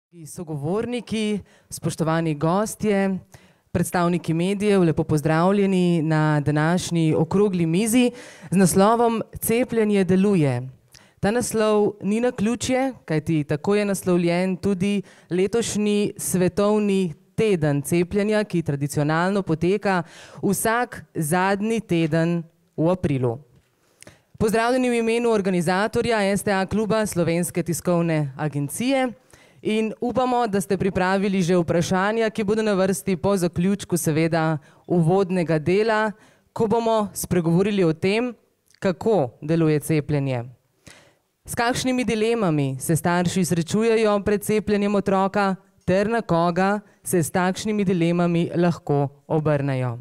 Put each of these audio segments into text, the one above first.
Sogovorniki, spoštovani gostje, predstavniki medijev, lepo pozdravljeni na današnji okrogli mizi z naslovom Cepljenje deluje. Ta naslov ni naključje, kajti tako je naslovljen tudi letošnji svetovni teden cepljenja, ki tradicionalno poteka vsak zadnji teden v aprilu. Pozdravljeni v imenu organizatorja STA kluba Slovenske tiskovne agencije. In upamo, da ste pripravili že vprašanja, ki bodo na vrsti po zaključku seveda uvodnega dela, ko bomo spregovorili o tem, kako deluje cepljenje. S kakšnimi dilemami se starši srečujejo pred cepljenjem otroka ter na koga se s takšnimi dilemami lahko obrnejo.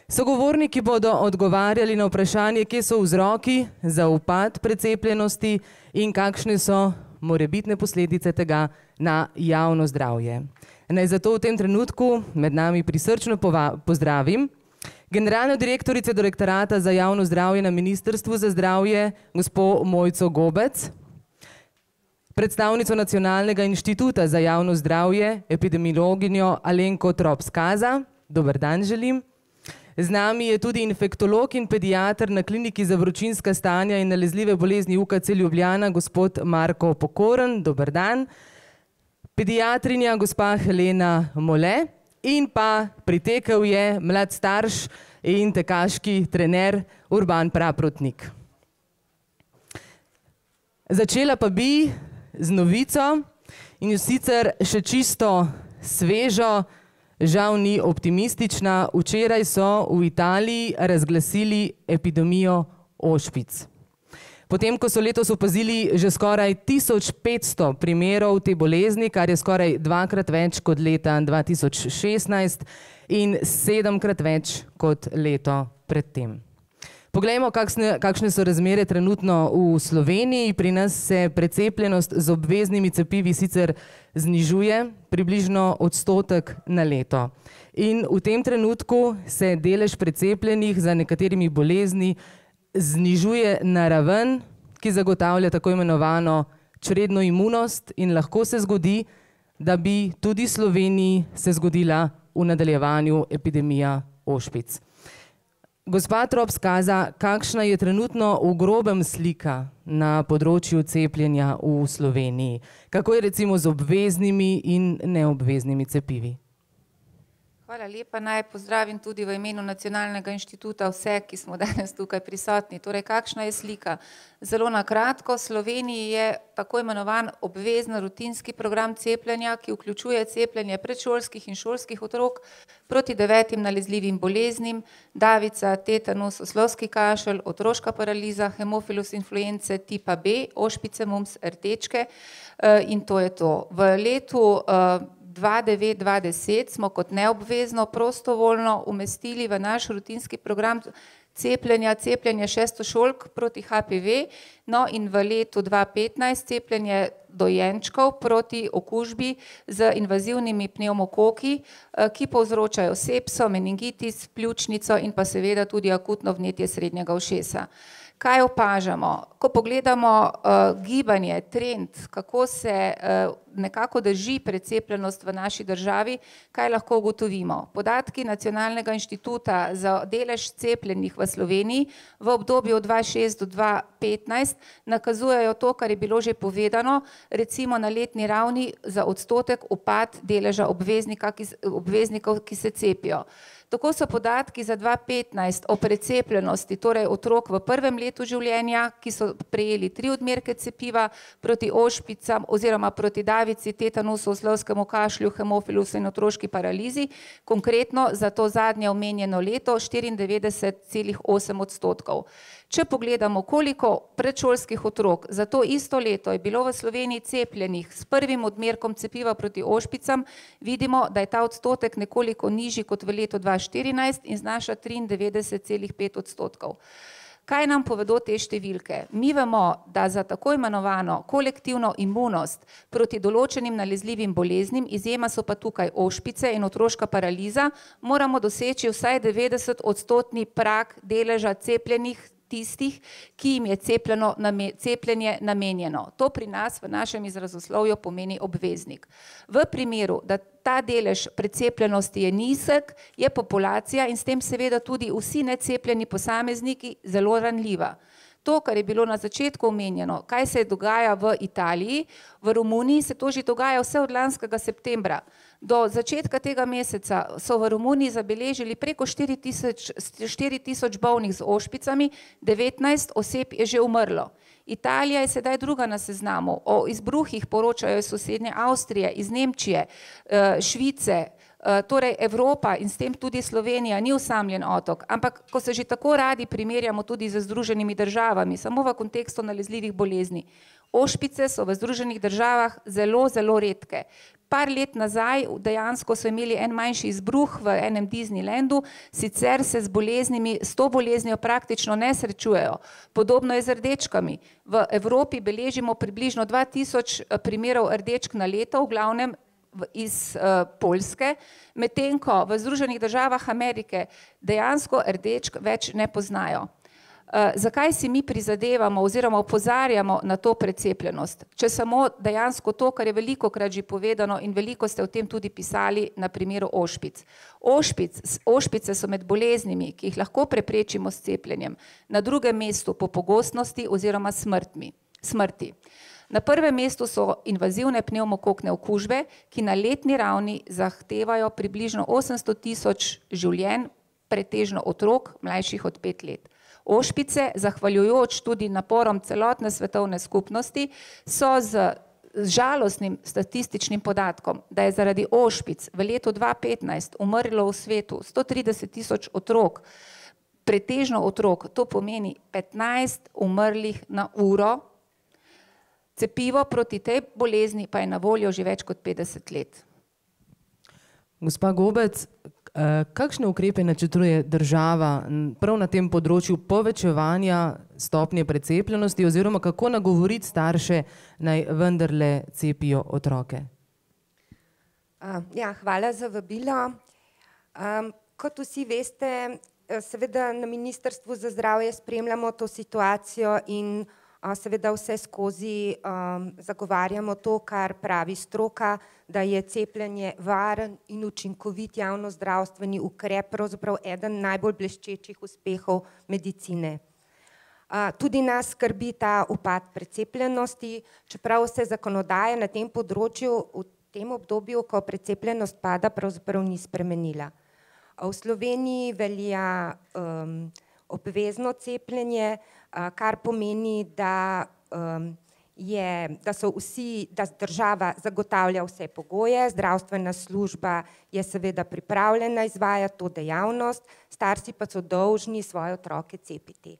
Sogovorniki bodo odgovarjali na vprašanje, kje so vzroki za upad precepljenosti in kakšne so morebitne posledice tega na javno zdravje. Naj zato v tem trenutku med nami prisrčno pozdravim generalno direktorico Direktorata za javno zdravje na Ministrstvu za zdravje, gospo Mojco Gobec, predstavnico Nacionalnega inštituta za javno zdravje, epidemiologinjo Alenko Trop Skaza. Dober dan želim. Z nami je tudi infektolog in pediater na Kliniki za vročinska stanja in nalezljive bolezni UKC Ljubljana, gospod Marko Pokorn. Dober dan. Pediatrinja gospa Helena Mole in pa pritekel je mlad starš in tekaški trener Urban Praprotnik. Začela pa bi z novico in sicer še čisto svežo, žal ni optimistična. Včeraj so v Italiji razglasili epidemijo ošpic. Potem, ko so letos opazili že skoraj 1500 primerov te bolezni, kar je skoraj dvakrat več kot leta 2016 in 7-krat več kot leto predtem. Poglejmo, kakšne so razmere trenutno v Sloveniji. Pri nas se precepljenost z obveznimi cepivi sicer znižuje približno odstotek na leto. In v tem trenutku se delež precepljenih za nekaterimi bolezni znižuje na raven, ki zagotavlja tako imenovano čredno imunost in lahko se zgodi, da bi tudi Sloveniji se zgodila v nadaljevanju epidemija ošpic. Gospa Trop Skaza, kakšna je trenutno v grobem slika na področju cepljenja v Sloveniji? Kako je recimo z obveznimi in neobveznimi cepivi? Hvala lepa, naj pozdravim tudi v imenu Nacionalnega inštituta vse, ki smo danes tukaj prisotni. Torej, kakšna je slika? Zelo na kratko, v Sloveniji je tako imenovan obvezen rutinski program cepljenja, ki vključuje cepljenje predšolskih in šolskih otrok proti 9 nalezljivim boleznim, davica, tetanus, oslovski kašelj, otroška paraliza, hemofilus influence tipa B, ošpice, mumps, rtečke in to je to. V letu 2009-2010 smo kot neobvezno prostovoljno umestili v naš rutinski program cepljenje šestošolk proti HPV, no in v letu 2015 cepljenje dojenčkov proti okužbi z invazivnimi pnevmokoki, ki povzročajo sepso, meningitis, pljučnico in pa seveda tudi akutno vnetje srednjega ušesa. Kaj opažamo? Ko pogledamo gibanje, trend, kako se nekako drži precepljenost v naši državi, kaj lahko ugotovimo? Podatki Nacionalnega inštituta za delež cepljenih v Sloveniji v obdobju od 2006 do 2015 nakazujejo to, kar je bilo že povedano, recimo na letni ravni za odstotek upad deleža obveznikov, ki se cepijo. Tako so podatki za 2015 o precepljenosti, torej otrok v prvem letu življenja, ki so prejeli 3 odmerke cepiva proti ošpicam oziroma proti davici, tetanusu, oslovskemu kašlju, hemofilusu in otroški paralizi, konkretno za to zadnje omenjeno leto 94,8 odstotkov. Če pogledamo, koliko predšolskih otrok za to isto leto je bilo v Sloveniji cepljenih s prvim odmerkom cepiva proti ošpicam, vidimo, da je ta odstotek nekoliko nižji kot v letu 2014 in znaša 93,5 odstotkov. Kaj nam povedo te številke? Mi vemo, da za tako imenovano kolektivno imunost proti določenim nalezljivim boleznim, izjema so pa tukaj ošpice in otroška paraliza, moramo doseči vsaj 90-odstotni prag deleža cepljenih tistih, ki jim je cepljenje namenjeno. To pri nas v našem izrazoslovju pomeni obveznik. V primeru, da ta delež precepljenosti je nizek, je populacija in s tem seveda tudi vsi necepljeni posamezniki zelo ranljiva. To, kar je bilo na začetku omenjeno, kaj se dogaja v Italiji, v Romuniji se to že dogaja vse od lanskega septembra. Do začetka tega meseca so v Romuniji zabeležili preko 4000 bolnih z ošpicami, 19 oseb je že umrlo. Italija je sedaj druga na seznamu, o izbruhih poročajo iz sosednje Avstrije, iz Nemčije, Švice, torej Evropa in s tem tudi Slovenija ni osamljen otok, ampak ko se že tako radi primerjamo tudi z Združenimi državami, samo v kontekstu nalezljivih bolezni. Ošpice so v Združenih državah zelo, zelo redke. Par let nazaj dejansko so imeli en manjši izbruh v enem Disneylandu, sicer se s to boleznijo praktično ne srečujejo. Podobno je z rdečkami. V Evropi beležimo približno 2000 primerov rdečk na leto, v glavnem iz Poljske, medtem ko v Združenih državah Amerike dejansko rdečk več ne poznajo. Zakaj si mi prizadevamo oziroma opozarjamo na to precepljenost? Če samo dejansko to, kar je velikokrat že povedano in veliko ste o tem tudi pisali na primeru ošpic. Ošpice so med boleznimi, ki jih lahko preprečimo s cepljenjem, na drugem mestu po pogostnosti oziroma smrti. Na prvem mestu so invazivne pnevmokokne okužbe, ki na letni ravni zahtevajo približno 800 000 življenj, pretežno otrok, mlajših od 5 let. Ošpice, zahvaljujoč tudi naporom celotne svetovne skupnosti, so z žalostnim statističnim podatkom, da je zaradi ošpic v letu 2015 umrlo v svetu 130 000 otrok, pretežno otrok, to pomeni 15 umrlih na uro. Cepivo proti tej bolezni pa je na voljo že več kot 50 let. Gospa Gobec, kakšne ukrepe načrtuje država prav na tem področju povečevanja stopnje precepljenosti oziroma kako nagovoriti starše naj vendarle cepijo otroke? Hvala za vabilo. Kot vsi veste, seveda na Ministrstvu za zdravje spremljamo to situacijo in seveda vse skozi zagovarjamo to, kar pravi stroka, da je cepljenje varen in učinkovit javnozdravstveni ukrep, pravzaprav eden najbolj bleščečih uspehov medicine. Tudi nas skrbi ta upad precepljenosti, čeprav se zakonodaja na tem področju v tem obdobju, ko precepljenost pada, pravzaprav ni spremenila. V Sloveniji velja obvezno cepljenje, kar pomeni, da država zagotavlja vse pogoje, zdravstvena služba je seveda pripravljena izvajati to dejavnost, starši pa so dolžni svoje otroke cepiti.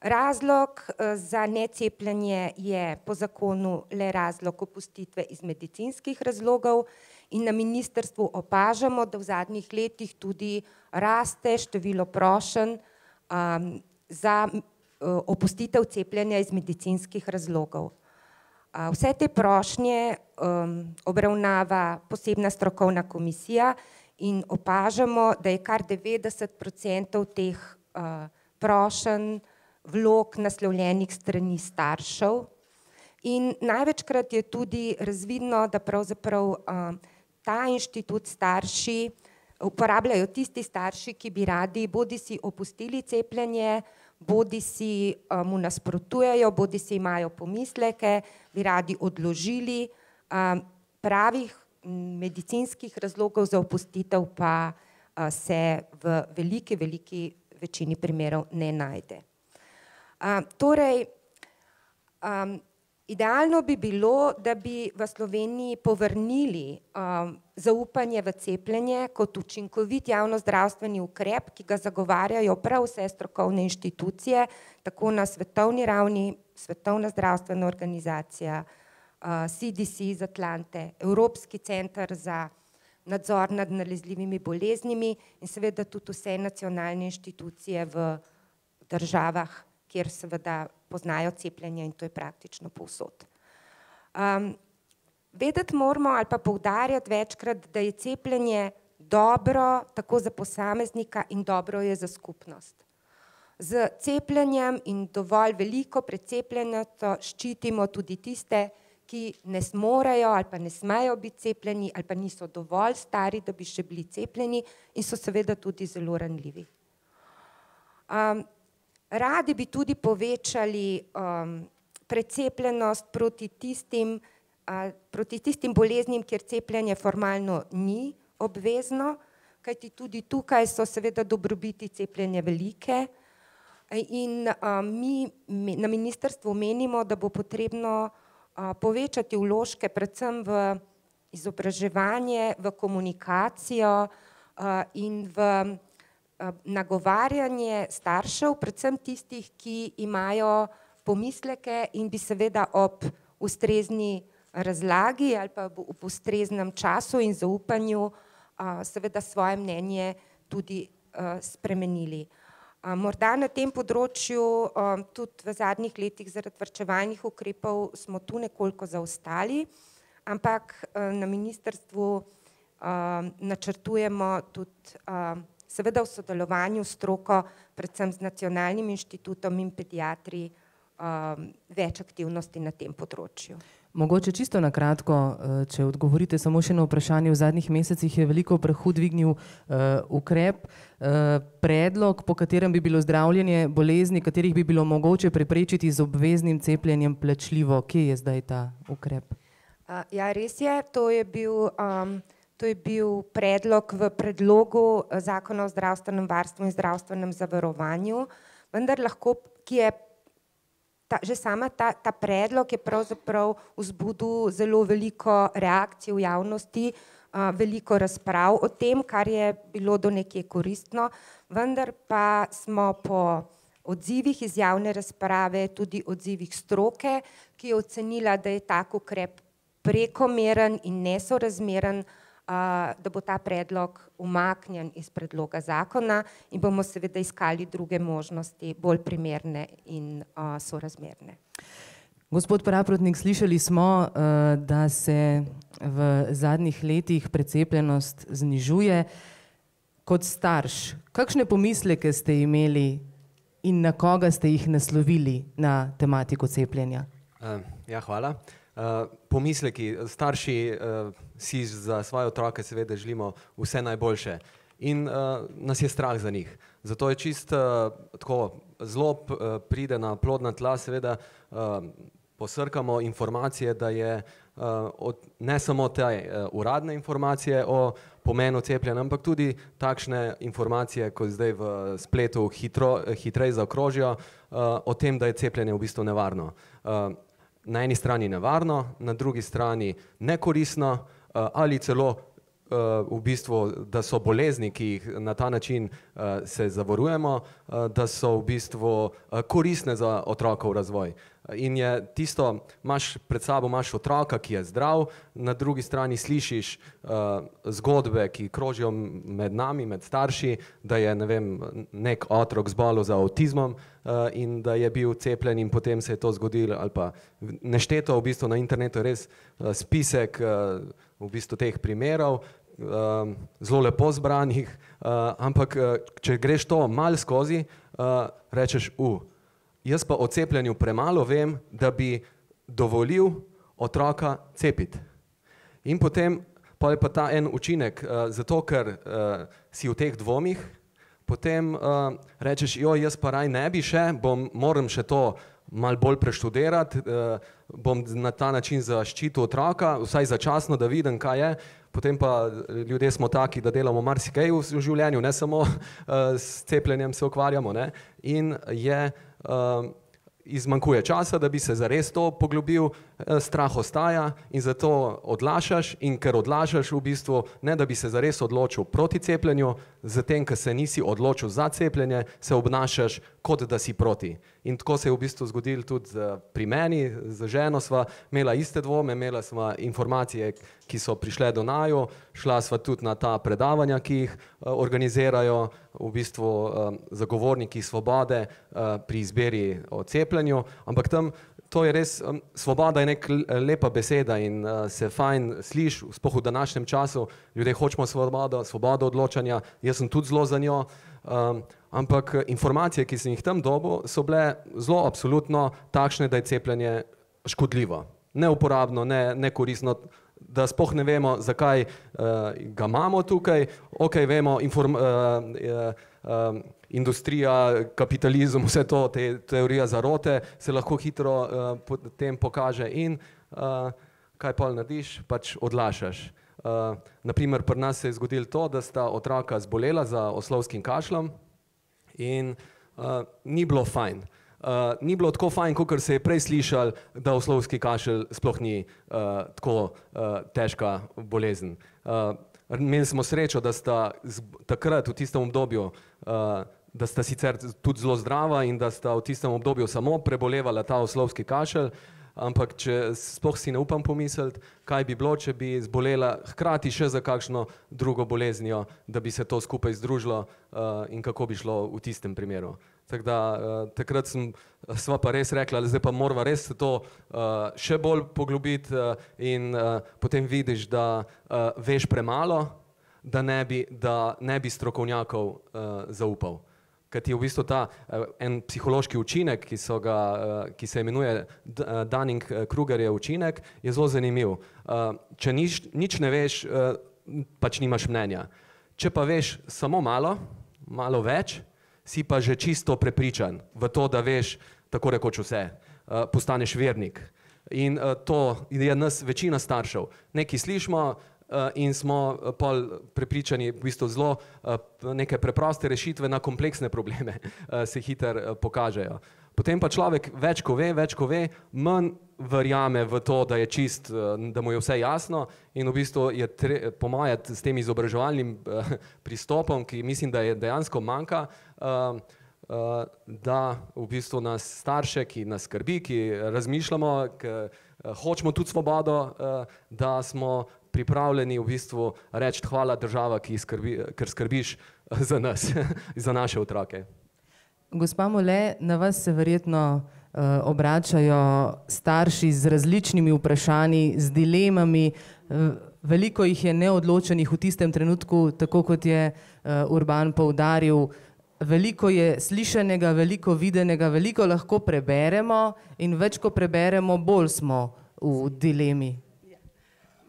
Razlog za necepljenje je po zakonu le razlog opustitve iz medicinskih razlogov in na ministrstvu opažamo, da v zadnjih letih tudi raste število prošenj za opustitev cepljenja iz medicinskih razlogov. Vse te prošnje obravnava posebna strokovna komisija in opažamo, da je kar 90% teh prošenj vlog naslovljenih strani staršev in največkrat je tudi razvidno, da pravzaprav ta inštitut starši uporabljajo tisti starši, ki bi radi bodisi opustili cepljenje, bodisi mu nasprotujejo, bodisi imajo pomisleke, bi radi odložili, pravih medicinskih razlogov za opustitev pa se v veliki večini primerov ne najde. Torej, idealno bi bilo, da bi v Sloveniji povrnili zaupanje v cepljenje kot učinkovit javnozdravstveni ukrep, ki ga zagovarjajo prav vse strokovne inštitucije, tako na svetovni ravni, Svetovna zdravstvena organizacija, CDC iz Atlante, Evropski center za nadzor nad nalezljivimi boleznimi in seveda tudi vse nacionalne inštitucije v državah, kjer seveda poznajo cepljenje in to je praktično povsod. Vedeti moramo ali pa poudarjati večkrat, da je cepljenje dobro tako za posameznika in dobro je za skupnost. Z cepljenjem in dovolj veliko precepljenostjo ščitimo tudi tiste, ki ne zmorejo ali pa ne smejo biti cepljeni ali pa niso dovolj stari, da bi še bili cepljeni in so seveda tudi zelo ranljivi. Radi bi tudi povečali precepljenost proti tistim boleznim, kjer cepljenje formalno ni obvezno, kajti tudi tukaj so seveda dobrobiti cepljenja velike in mi na ministrstvu menimo, da bo potrebno povečati vložke predvsem v izobraževanje, v komunikacijo in v nagovarjanje staršev, predvsem tistih, ki imajo pomisleke in bi seveda ob ustrezni razlagi ali pa ob ustreznem času in zaupanju seveda svoje mnenje tudi spremenili. Morda na tem področju tudi v zadnjih letih zaradi varčevalnih ukrepov smo tu nekoliko zaostali, ampak na ministrstvu načrtujemo tudi seveda v sodelovanju s stroko, predvsem z Nacionalnim inštitutom in pediatri, več aktivnosti na tem področju. Mogoče čisto na kratko, če odgovorite samo še na vprašanje, v zadnjih mesecih je veliko prahu dvignil ukrep, predlog, po katerem bi bilo zdravljenje bolezni, katerih bi bilo mogoče preprečiti z obveznim cepljenjem plačljivo. Kje je zdaj ta ukrep? Ja, res je, to je bil predlog v predlogu Zakona o zdravstvenem varstvu in zdravstvenem zavarovanju, vendar lahko, ki je že sama ta predlog je pravzaprav vzbudil zelo veliko reakcij v javnosti, veliko razprav o tem, kar je bilo do nekje koristno, vendar pa smo po odzivih iz javne razprave, tudi odzivih stroke, ki je ocenila, da je tak ukrep prekomeren in nesorazmeren, da bo ta predlog umaknjen iz predloga zakona in bomo seveda iskali druge možnosti, bolj primerne in sorazmerne. Gospod Praprotnik, slišali smo, da se v zadnjih letih precepljenost znižuje. Kot starš, kakšne pomisleke ste imeli in na koga ste jih naslovili na tematiko cepljenja? Ja, hvala. Pomisleki, starši si za svoje otroke seveda želimo vse najboljše in nas je strah za njih. Zato je čist tako zelo pride na plodna tla, seveda posrkamo informacije, da je ne samo te uradne informacije o pomenu cepljenja, ampak tudi takšne informacije, ko zdaj v spletu hitreje zaokrožijo, o tem, da je cepljenje v bistvu nevarno. Na eni strani nevarno, na drugi strani nekoristno ali celo v bistvu, da so bolezni, ki jih na ta način se zavarujemo, da so v bistvu koristne za otrokov razvoj. In je tisto, pred sabo imaš otroka, ki je zdrav, na drugi strani slišiš zgodbe, ki krožijo med nami, med starši, da je, ne vem, nek otrok zbolel za avtizmom in da je bil cepljen in potem se je to zgodilo, ali pa nešteto v bistvu na internetu res spisek v bistvu teh primerov, zelo lepo zbranih, ampak če greš to malo skozi, rečeš, jaz pa o cepljenju premalo vem, da bi dovolil otroka cepiti. In potem pa je pa ta en učinek, zato ker si v teh dvomih, potem rečeš, jaz pa raj ne bi še, moram še to malo bolj preštudirati, bom na ta način zaščitil otroka, vsaj začasno, da vidim, kaj je, potem pa ljudje smo taki, da delamo marsikaj v življenju, ne samo s cepljenjem se ukvarjamo, ne, in izmanjkuje časa, da bi se zares to poglobil, strah ostaja in zato odlašaš in ker odlašaš v bistvu, ne da bi se zares odločil proti cepljenju, zatem, ker se nisi odločil za cepljenje, se obnašaš, kot da si proti. In tako se je v bistvu zgodilo tudi pri meni, z ženo sva imela iste dvome, imela sva informacije, ki so prišle do naju, šla sva tudi na ta predavanja, ki jih organizirajo v bistvu zagovorniki svobode pri izbiri o cepljenju, ampak tam to je res, svoboda je neka lepa beseda in se fajn sliši, sploh v današnjem času, ljudje hočemo svobodo odločanja, jaz sem tudi zelo za njo, ampak informacije, ki sem jih tam dobil, so bile zelo absolutno takšne, da je cepljenje škodljivo, neuporabno, nekoristno, da sploh ne vemo, zakaj ga imamo tukaj. Ok, vemo, industrija, kapitalizem, vse to, teorija zarote se lahko hitro potem pokaže in kaj pol narediš, pač odlašaš. Naprimer, pri nas se je zgodilo to, da sta otroka zbolela za oslovskim kašljem in ni bilo fajn. Ni bilo tako fajn, kakor se je prej slišal, da oslovski kašelj sploh ni tako težka bolezen. Imeli smo srečo, da sta takrat v tistem obdobju, da sta sicer tudi zelo zdrava in da sta v tistem obdobju samo prebolevala ta oslovski kašelj, ampak sploh si ne upam pomisliti, kaj bi bilo, če bi zbolela hkrati še za kakšno drugo boleznijo, da bi se to skupaj združilo in kako bi šlo v tistem primeru. Tako da takrat sva pa res rekla, zdaj pa morava res se to še bolj poglobiti in potem vidiš, da veš premalo, da ne bi strokovnjakov zaupal. Ker ti je v bistvu ta en psihološki učinek, ki se imenuje Dunning-Krugerjev učinek, je zelo zanimiv. Če nič ne veš, pač nimaš mnenja. Če pa veš samo malo več, si pa že čisto prepričan v to, da veš tako rekoč vse. Postaneš vernik. In to je nas večina staršev. Nekaj slišimo in smo pol prepričani, v bistvu zelo neke preproste rešitve na kompleksne probleme se hitro pokažejo. Potem pa človek več ko ve, manj verjame v to, da je čist, da mu je vse jasno in v bistvu je po moje s tem izobraževalnim pristopom, ki mislim, da je dejansko manjka, da v bistvu nas starše, ki nas skrbi, ki razmišljamo, ki hočemo tudi svobodo, da smo pripravljeni v bistvu reči hvala država, ker skrbiš za nas, za naše otroke. Gospa Mole, na vas se verjetno obračajo starši z različnimi vprašanji, z dilemami, veliko jih je neodločenih v tistem trenutku, tako kot je Urban poudaril, veliko je slišanega, veliko videnega, veliko lahko preberemo in več ko preberemo, bolj smo v dilemi.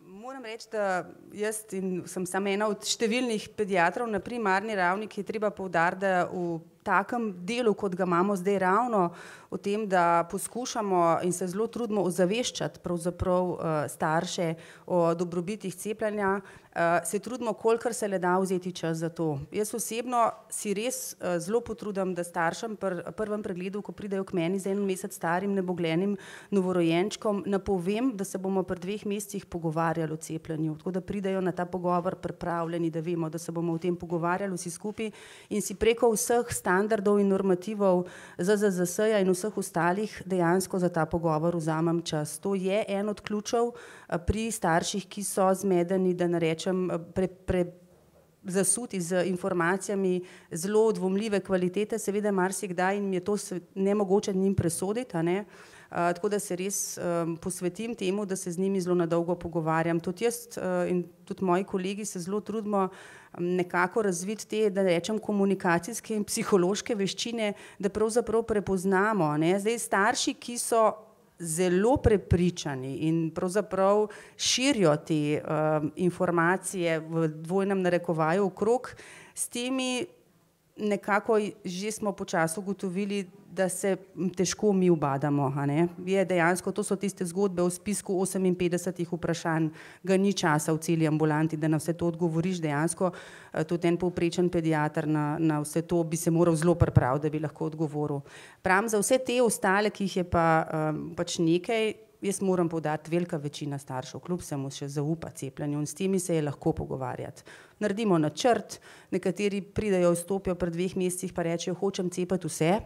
Moram reči, da jaz sem samo ena od številnih pediatrov na primarni ravni, ki je treba poudariti, da v takem delu, kot ga imamo zdaj ravno, o tem, da poskušamo in se zelo trudimo ozaveščati pravzaprav starše o dobrobitih cepljenja, se trudimo, kolikor se le da vzeti čas za to. Jaz osebno si res zelo potrudim, da staršem pri prvem pregledu, ko pridejo k meni z 1 mesec starim nebogljenim novorojenčkom, napovem, da se bomo pri 2 mesecih pogovarjali o cepljenju, tako da pridejo na ta pogovor pripravljeni, da vemo, da se bomo o tem pogovarjali vsi skupaj in si preko vseh standardov in normativov ZZZS-ja in vseh ostalih dejansko za ta pogovor vzamem čas. To je en od ključev pri starših, ki so zmedeni, da ne rečem, zasuti z informacijami zelo dvomljive kvalitete, seveda marsikdaj in je to nemogoče njim presoditi, tako da se res posvetim temu, da se z njimi zelo na dolgo pogovarjam. Tudi jaz in tudi moji kolegi se zelo trudimo nekako razviti te, da rečem, komunikacijske in psihološke veščine, da pravzaprav prepoznamo. Zdaj starši, ki so zelo prepričani in pravzaprav širijo te informacije v dvojnem narekovaju okrog, s temi nekako že smo počasi ugotovili, da se težko mi ubadamo. Je dejansko, to so tiste zgodbe v spisku 58 vprašanj, ga ni časa v celi ambulanti, da na vse to odgovoriš dejansko. Tudi en povprečen pediater na vse to bi se moral zelo pripraviti, da bi lahko odgovoril. Pravim, za vse te ostale, ki jih je pač nekaj, jaz moram poudariti, velika večina staršev kljub vsemu še zaupa cepljenju in s temi se je lahko pogovarjati. Naredimo načrt, nekateri pridejo, vstopijo pri 2 mesecih pa rečejo, hočem cepiti vse,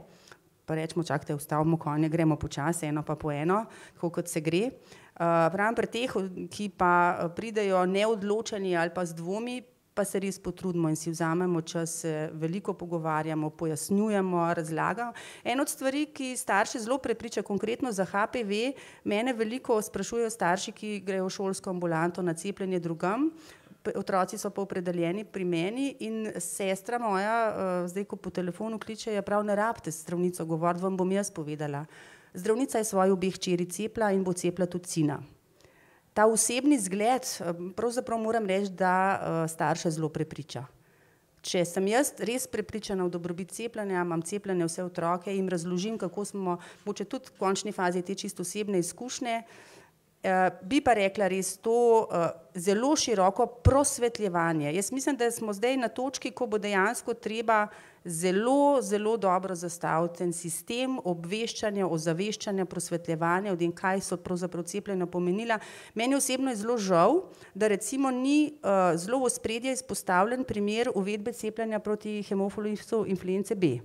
pa rečemo, čakajte, ustavimo konje, gremo počasi, eno pa po eno, tako kot se gre. Pravim, pri teh, ki pa pridejo neodločeni ali pa z dvomi, pa se res potrudimo in si vzamemo čas, se veliko pogovarjamo, pojasnjujemo, razlagamo. En od stvari, ki starše zelo prepriča, konkretno za HPV, mene veliko sprašujejo starši, ki grejo v šolsko ambulanto na cepljenje drugam, otroci so pa opredeljeni pri meni in sestra moja, zdaj ko po telefonu kliče, je prav, ne rabite s zdravnico govoriti, vam bom jaz povedala. Zdravnica je svoji obe hčeri cepila in bo cepila tudi sina. Ta osebni zgled, pravzaprav moram reči, da starše zelo prepriča. Če sem jaz res prepričana v dobrobit cepljenja, imam cepljene vse otroke, jim razložim, kako smo, mogoče tudi v končni fazi te čisto osebne izkušnje, bi pa rekla res to zelo široko prosvetljevanje. Jaz mislim, da smo zdaj na točki, ko bo dejansko treba zelo, zelo dobro zastaviti en sistem obveščanja, ozaveščanja, prosvetljevanja, o tem, kaj so pravzaprav cepljenja pomenila. Meni osebno je zelo žal, da recimo ni zelo v ospredje izpostavljen primer uvedbe cepljenja proti hemofilisu influence B.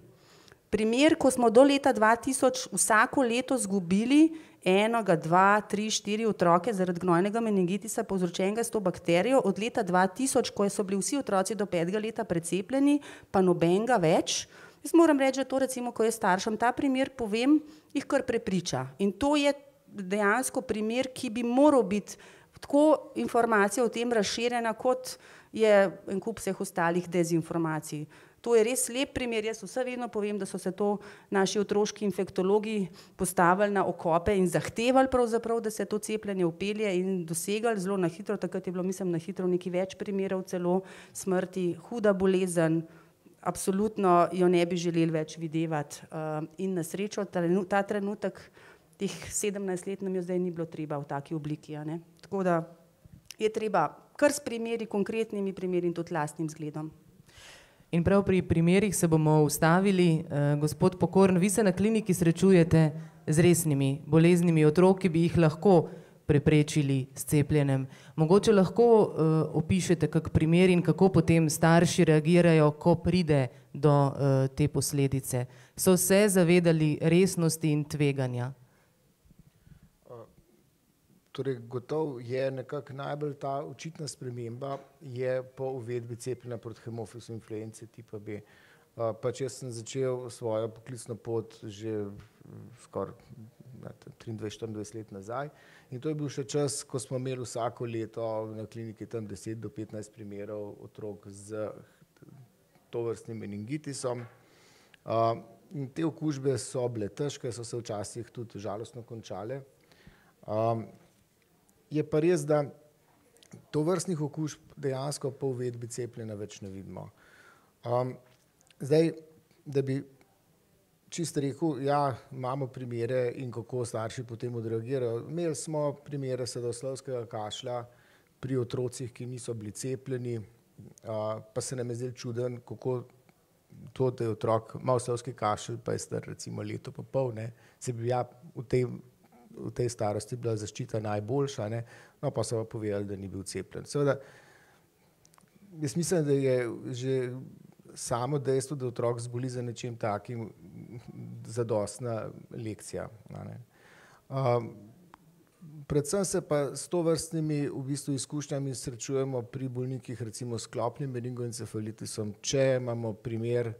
Primer, ko smo do leta 2000 vsako leto izgubili enega, dva, tri, štiri otroke zaradi gnojnega meningitisa povzročenega s to bakterijo, od leta 2000, ko so bili vsi otroci do 5. leta precepljeni, pa nobenega več. Jaz moram reči, da to recimo, ko jaz staršem ta primer povem, jih kar prepriča. In to je dejansko primer, ki bi moral biti tako informacija o tem razširjena, kot je en kup vseh ostalih dezinformacij. To je res lep primer, jaz vse vedno povem, da so se to naši otroški infektologi postavili na okope in zahtevali pravzaprav, da se to cepljenje vpelje in dosegali zelo na hitro, takrat je bilo, mislim, na hitro nekaj več primerov celo smrti, huda bolezen, absolutno jo ne bi želeli več videvati in na srečo ta trenutek, teh 17 let nam jo zdaj ni bilo treba v taki obliki, a ne. Tako da je treba kar s primeri, konkretnimi primeri in tudi lastnim zgledom. In prav pri primerih se bomo ustavili. Gospod Pokorn, vi se na kliniki srečujete z resnimi boleznimi otrok, ki bi jih lahko preprečili s cepljenjem. Mogoče lahko opišete kak primer in kako potem starši reagirajo, ko pride do te posledice. So se zavedali resnosti in tveganja? Torej, gotovo je nekako najbolj ta očitna sprememba je po uvedbi cepljenja proti hemofilisu influence tipa B. Pač jaz sem začel svojo poklicno pot že skoraj 23-24 let nazaj in to je bil še čas, ko smo imeli vsako leto na kliniki tam 10 do 15 primerov otrok z tovrstnim meningitisom. In te okužbe so bile težke, so se včasih tudi žalostno končale. Je pa res, da tovrstnih okužb dejansko po uvedbi cepljenja več ne vidimo. Zdaj, da bi čisto rekel, ja, imamo primere in kako starši potem odreagirajo. Imeli smo primere sedoslovskega kašlja pri otrocih, ki niso bili cepljeni, pa se nam je zdelo čuden, kako to, da je otrok ima oslovski kašelj, pa je star recimo leto pa pol, ne, se bi ja v tej starosti bila zaščita najboljša, ne? No pa so povedali, da ni bil cepljen. Seveda, jaz mislim, da je že samo dejstvo, da otrok zboli za nečim takim zadostna lekcija. Ne? Predvsem se pa s tovrstnimi v bistvu izkušnjami srečujemo pri bolnikih recimo s klopnim meningoencefalitisom. Če imamo primer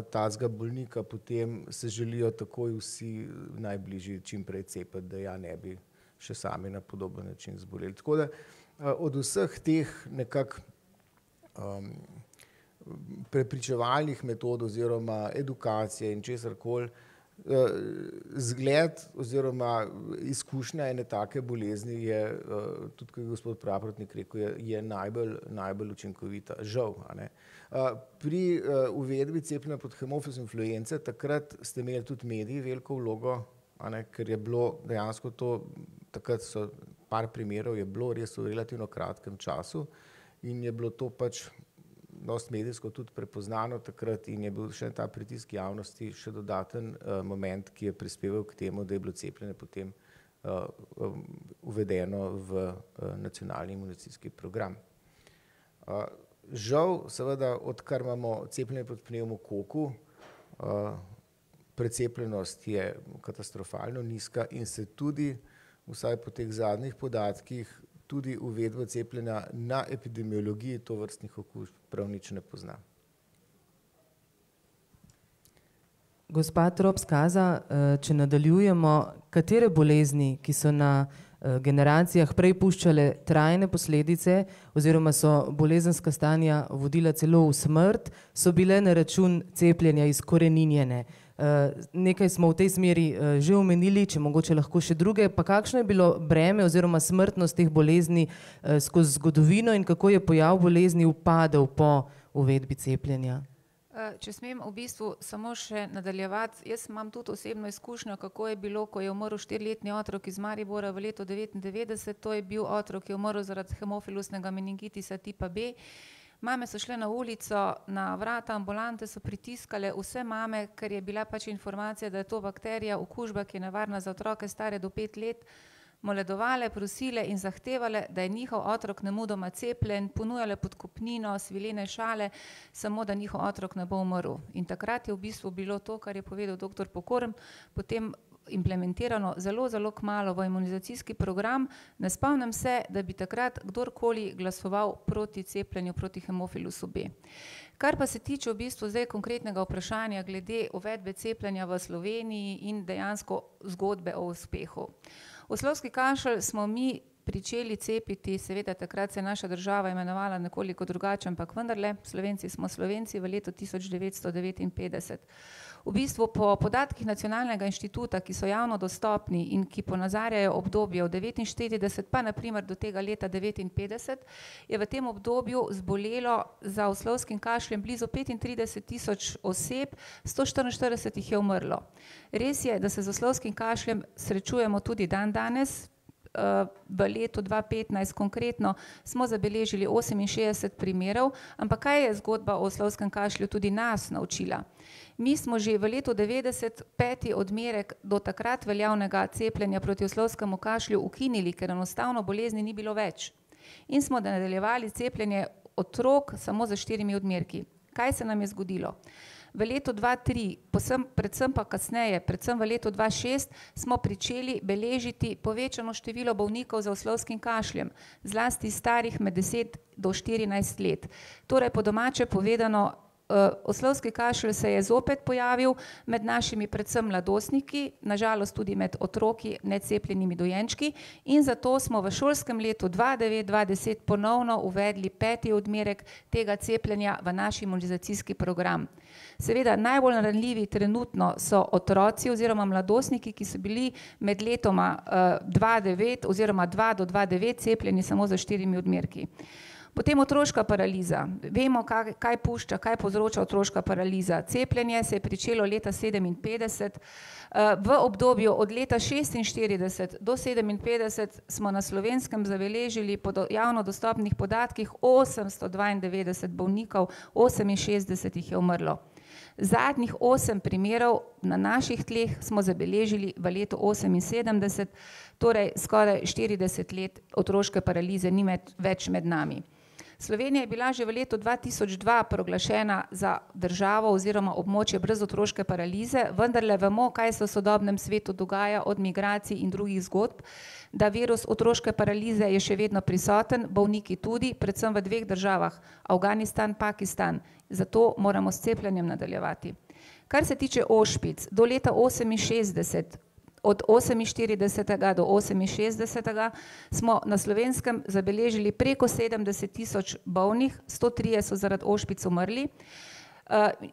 tazga bolnika, potem se želijo takoj vsi najbližji čim prej cepiti, da ja ne bi še sami na podoben način zboleli. Tako da od vseh teh nekako prepričevalnih metod oziroma edukacije in česarkoli, zgled oziroma izkušnja ene take bolezni je, tudi kot je gospod Praprotnik rekel, je najbolj učinkovita, žal. Pri uvedbi cepljenja proti hemofilisu influence takrat ste imeli tudi mediji veliko vlogo, ker je bilo dejansko to, takrat so par primerov je bilo res v relativno kratkem času in je bilo to pač dosti medijsko tudi prepoznano takrat in je bil še ta pritisk javnosti še dodaten moment, ki je prispeval k temu, da je bilo cepljenje potem uvedeno v nacionalni imunizacijski program. Žal, seveda, odkar imamo cepljenje proti pnevmokoku, precepljenost je katastrofalno nizka in se tudi, vsaj po teh zadnjih podatkih, tudi uvedba cepljenja na epidemiologiji tovrstnih okužb prav nič ne pozna. Gospa Trop Skaza, če nadaljujemo, katere bolezni, ki so na generacijah prej puščale trajne posledice oziroma so bolezenska stanja vodila celo v smrt, so bile na račun cepljenja izkoreninjene. Nekaj smo v tej smeri že omenili, če mogoče lahko še druge, pa kakšno je bilo breme oziroma smrtnost teh bolezni skozi zgodovino in kako je pojav bolezni upadel po uvedbi cepljenja? Če smem v bistvu samo še nadaljevati, jaz imam tudi osebno izkušnjo, kako je bilo, ko je umrl 4-letni otrok iz Maribora v letu 1999, to je bil otrok, ki je umrl zaradi hemofilusnega meningitisa tipa B. Mame so šle na ulico, na vrata ambulante so pritiskale vse mame, ker je bila pač informacija, da je to bakterija, okužba, ki je nevarna za otroke stare do 5 let, moledovale, prosile in zahtevale, da je njihov otrok nemudoma cepljen, ponujale podkupnino, svilene šale, samo da njihov otrok ne bo umrl. In takrat je v bistvu bilo to, kar je povedal dr. Pokorn, potem implementirano zelo kmalu v imunizacijski program. Ne spomnim se, da bi takrat kdorkoli glasoval proti cepljenju proti hemofilusu B. Kar pa se tiče v bistvu zdaj konkretnega vprašanja glede uvedbe cepljenja v Sloveniji in dejansko zgodbe o uspehu. Oslovski kašelj smo mi pričeli cepiti, seveda takrat se je naša država imenovala nekoliko drugače, ampak vendarle, Slovenci smo Slovenci v letu 1959. V bistvu po podatkih Nacionalnega inštituta, ki so javno dostopni in ki ponazarjajo obdobje od 1949 pa naprimer do tega leta 1959, je v tem obdobju zbolelo za oslovskim kašljem blizu 35.000 oseb, 144 jih je umrlo. Res je, da se z oslovskim kašljem srečujemo tudi dan danes. V letu 2015 konkretno smo zabeležili 68 primerov, ampak kaj je zgodba o oslovskem kašlju tudi nas naučila? Mi smo že v letu 90 5. odmerek do takrat veljavnega cepljenja proti oslovskemu kašlju ukinili, ker enostavno bolezni ni bilo več. In smo nadaljevali cepljenje otrok samo za 4 odmerki. Kaj se nam je zgodilo? V letu 2003, predvsem pa kasneje, predvsem v letu 2006, smo pričeli beležiti povečano število bolnikov za oslovskim kašljem, zlasti starih med 10 do 14 let. Torej, po domače povedano, oslovski kašelj se je zopet pojavil med našimi predvsem mladostniki, nažalost tudi med otroki, necepljenimi dojenčki, in zato smo v šolskem letu 2009-2010 ponovno uvedli 5. odmerek tega cepljenja v naš imunizacijski program. Seveda najbolj ranljivi trenutno so otroci oziroma mladostniki, ki so bili med letoma 2009 oziroma 2 do 2009 cepljeni samo za 4 odmerki. Potem otroška paraliza. Vemo, kaj pušča, kaj povzroča otroška paraliza. Cepljenje se je pričelo leta 1957. V obdobju od leta 1946 do 1957 smo na Slovenskem zabeležili po javno dostopnih podatkih 892 bolnikov, 68 jih je umrlo. Zadnjih 8 primerov na naših tleh smo zabeležili v letu 1978, torej skoraj 40 let otroške paralize ni več med nami. Slovenija je bila že v letu 2002 proglašena za državo oziroma območje brez otroške paralize, vendarle vemo, kaj se v sodobnem svetu dogaja od migracij in drugih zgodb, da virus otroške paralize je še vedno prisoten, bolniki tudi, predvsem v 2 državah, Afganistan, Pakistan. Zato moramo s cepljenjem nadaljevati. Kar se tiče ošpic, do leta 1968, od 1948 do 1968 smo na Slovenskem zabeležili preko 70.000 bolnih, 103 so zaradi ošpic umrli.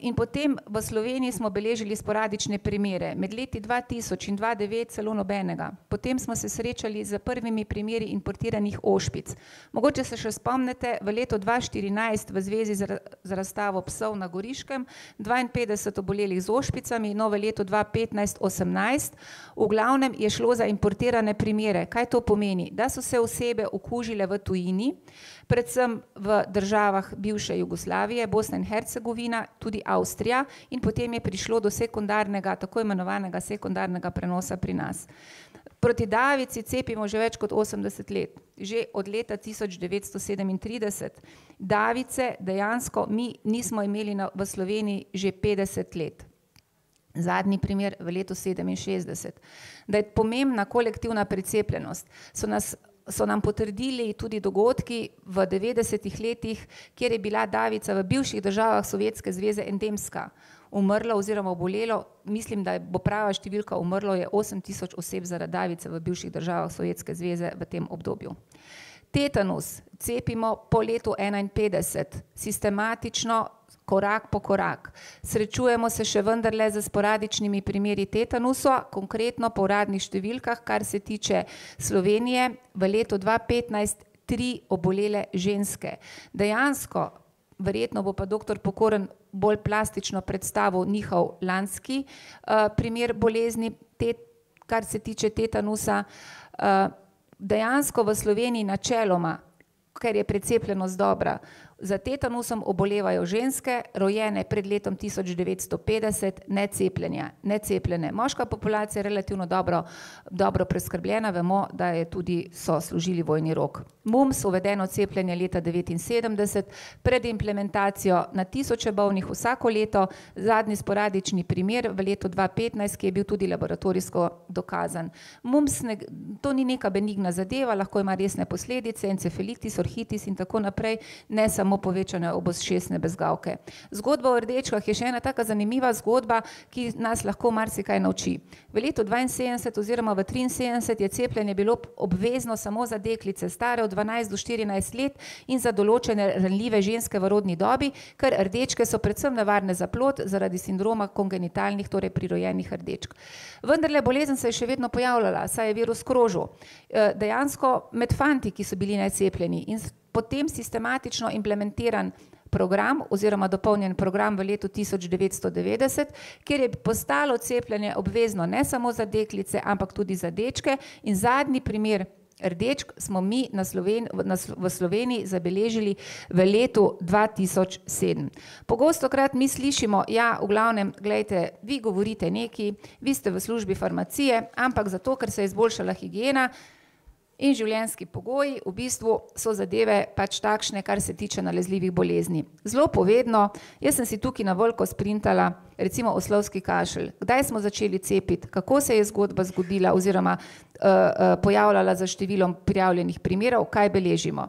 In potem v Sloveniji smo beležili sporadične primere, med leti 2000 in 2009 celo nobenega. Potem smo se srečali z prvimi primeri importiranih ošpic. Mogoče se še spomnite, v letu 2014 v zvezi z razstavo psov na Goriškem, 52 obolelih z ošpicami, no v letu 2015 18. V glavnem je šlo za importirane primere. Kaj to pomeni? Da so se osebe okužile v tujini, predvsem v državah bivše Jugoslavije, Bosna in Hercegovina, tudi Avstrija, in potem je prišlo do sekundarnega, tako imenovanega sekundarnega prenosa pri nas. Proti davici cepimo že več kot 80 let, že od leta 1937. Davice dejansko mi nismo imeli v Sloveniji že 50 let. Zadnji primer v letu 67. Da je pomembna kolektivna precepljenost, so nam potrdili tudi dogodki v 90. letih, kjer je bila davica v bivših državah Sovjetske zveze endemska. umrlo oziroma obolelo, mislim, da bo prava številka umrlo je 8000 oseb zaradi davice v bivših državah Sovjetske zveze v tem obdobju. Tetanus cepimo po letu 51, sistematično, korak po korak. Srečujemo se še vendarle z sporadičnimi primeri tetanusa, konkretno po uradnih številkah, kar se tiče Slovenije, v letu 2015 3 obolele ženske. Dejansko, verjetno bo pa doktor Pokorn bolj plastično predstavil njihov lanski primer bolezni, kar se tiče tetanusa. Dejansko v Sloveniji načeloma, ker je precepljenost dobra, za tetanusom obolevajo ženske, rojene pred letom 1950, necepljene. Moška populacija je relativno dobro preskrbljena, vemo, da so služili vojni rok. MUMS, uvedeno cepljenje leta 1979, pred implementacijo na 1000 bolnih vsako leto, zadnji sporadični primer v letu 2015, ki je bil tudi laboratorijsko dokazan. MUMS, to ni neka benigna zadeva, lahko ima resne posledice, encefalitis, orhitis in tako naprej, ne samo povečane oboščesne bezgavke. Zgodba o rdečkah je še ena taka zanimiva zgodba, ki nas lahko marsikaj nauči. V letu 72 oziroma v 73 je cepljenje bilo obvezno samo za deklice stare od 12 do 14 let in za določene ranljive ženske v rodni dobi, ker rdečke so predvsem nevarne za plod zaradi sindroma kongenitalnih, torej prirojenih rdečk. Vendarle bolezen se je še vedno pojavljala, saj je virus krožil. Dejansko med fanti, ki so bili necepljeni, in potem sistematično implementiran program oziroma dopolnjen program v letu 1990, kjer je postalo cepljenje obvezno ne samo za deklice, ampak tudi za dečke, in zadnji primer rdečk smo mi v Sloveniji zabeležili v letu 2007. Pogostokrat mi slišimo, ja, v glavnem, gledajte, vi govorite nekaj, vi ste v službi farmacije, ampak zato, ker se je izboljšala higiena in življenjski pogoji, v bistvu so zadeve pač takšne, kar se tiče nalezljivih bolezni. Zelo povedno, jaz sem si tukaj na veliko sprintala, recimo oslovski kašelj. Kdaj smo začeli cepiti, kako se je zgodba zgodila oziroma pojavljala za številom prijavljenih primerov, kaj beležimo.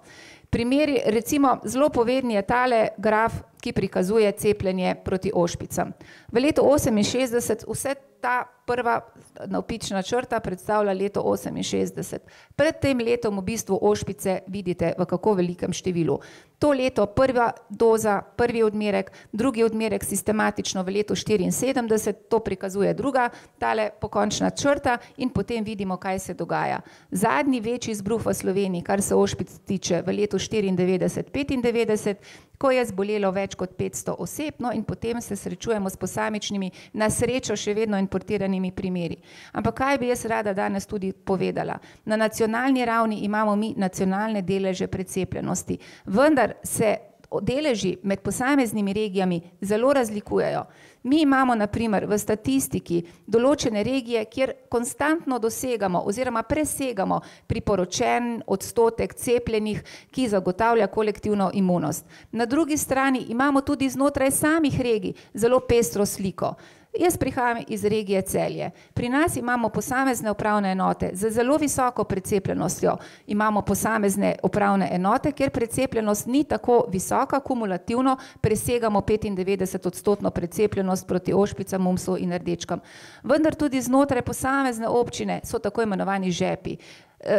Primeri, recimo, zelo povedni je tale graf, ki prikazuje cepljenje proti ošpicam. V letu 1968 vse ta prva navpična črta predstavlja leto 1968. Pred tem letom v bistvu ošpice vidite v kako velikem številu. To leto prva doza, prvi odmerek, drugi odmerek sistematično v letu 1974, to prikazuje druga, tale pokončna črta in potem vidimo, kaj se dogaja. Zadnji večji izbruh v Sloveniji, kar se ošpic tiče, v letu 1994-1995, ko je zbolelo več kot 500 oseb, no in potem se srečujemo s posamičnimi, na srečo še vedno importiranimi primeri. Ampak kaj bi jaz rada danes tudi povedala? Na nacionalni ravni imamo mi nacionalne deleže precepljenosti, vendar se deleži med posameznimi regijami zelo razlikujejo. Mi imamo na primer v statistiki določene regije, kjer konstantno dosegamo oziroma presegamo priporočen odstotek cepljenih, ki zagotavlja kolektivno imunost. Na drugi strani imamo tudi znotraj samih regij zelo pestro sliko. Jaz prihajam iz regije Celje. Pri nas imamo posamezne upravne enote z zelo visoko precepljenostjo. Imamo posamezne upravne enote, kjer precepljenost ni tako visoka, kumulativno presegamo 95% precepljenost proti ošpicam, mumsu in rdečkam. Vendar tudi znotraj posamezne občine so tako imenovani žepi.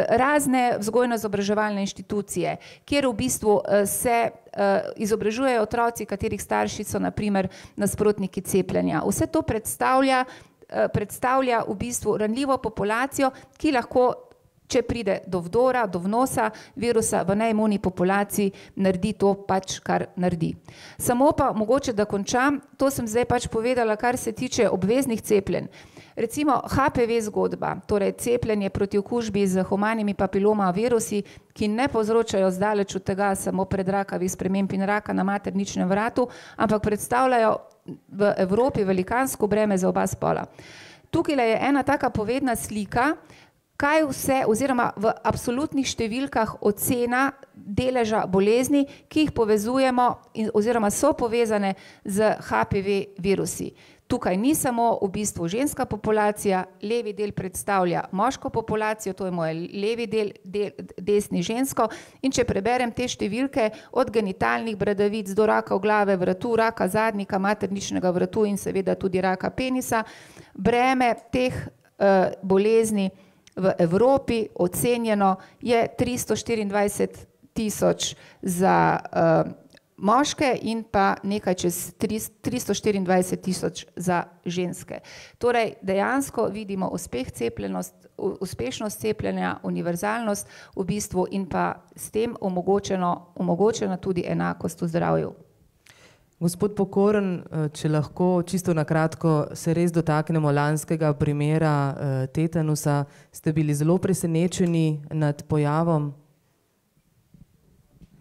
Razne vzgojno-izobraževalne inštitucije, kjer v bistvu se izobražujejo otroci, katerih starši so na primer nasprotniki cepljenja. Vse to predstavlja v bistvu ranljivo populacijo, ki lahko, če pride do vdora, do vnosa virusa v neimunni populaciji, naredi to pač, kar naredi. Samo pa mogoče, da končam, to sem zdaj pač povedala, kar se tiče obveznih cepljenj. Recimo HPV zgodba, torej cepljenje proti okužbi z humanimi papiloma virusi, ki ne povzročajo zdaleč od tega samo predrakavih sprememb in raka na materničnem vratu, ampak predstavljajo v Evropi velikansko breme za oba spola. Tukaj je ena taka povedna slika, kaj vse oziroma v absolutnih številkah ocena deleža bolezni, ki jih povezujemo oziroma so povezane z HPV virusi. tukaj ni samo v bistvu ženska populacija, levi del predstavlja moško populacijo, to je moj levi del, desni žensko, in če preberem te številke od genitalnih bradavic do raka v glave, vratu, raka zadnjika, materničnega vratu in seveda tudi raka penisa, breme teh bolezni v Evropi ocenjeno je 324.000 za moške in pa nekaj čez 324.000 za ženske. Torej, dejansko vidimo uspešnost cepljenja, univerzalnost v bistvu in pa s tem omogočena tudi enakost v zdravju. Gospod Pokorn, če lahko čisto na kratko se res dotaknemo lanskega primera tetanusa, ste bili zelo presenečeni nad pojavom?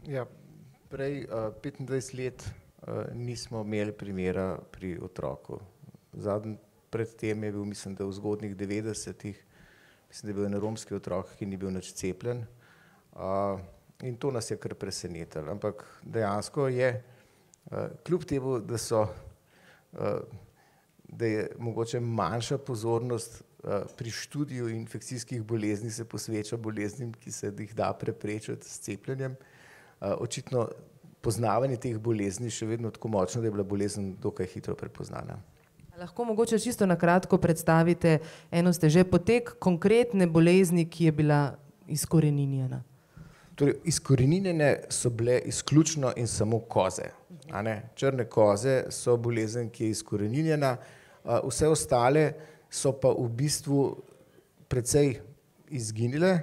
Ja, prej 25 let nismo imeli primera pri otroku. Zadnji predtem je bil, mislim, da v zgodnjih 90-ih, mislim, da je bil en romski otrok, ki ni bil nič cepljen. In to nas je kar presenetilo. Ampak dejansko je, kljub temu, da je mogoče manjša pozornost pri študiju infekcijskih bolezni se posveča boleznim, ki se jih da preprečiti s cepljenjem, očitno poznavanje teh bolezni še vedno tako močno, da je bila bolezen dokaj hitro prepoznana. Lahko mogoče čisto na kratko predstavite eno ste že potek konkretne bolezni, ki je bila izkoreninjena? Torej, izkoreninjene so bile izključno in samo koze. Črne koze so bolezen, ki je izkoreninjena, vse ostale so pa v bistvu precej izginile,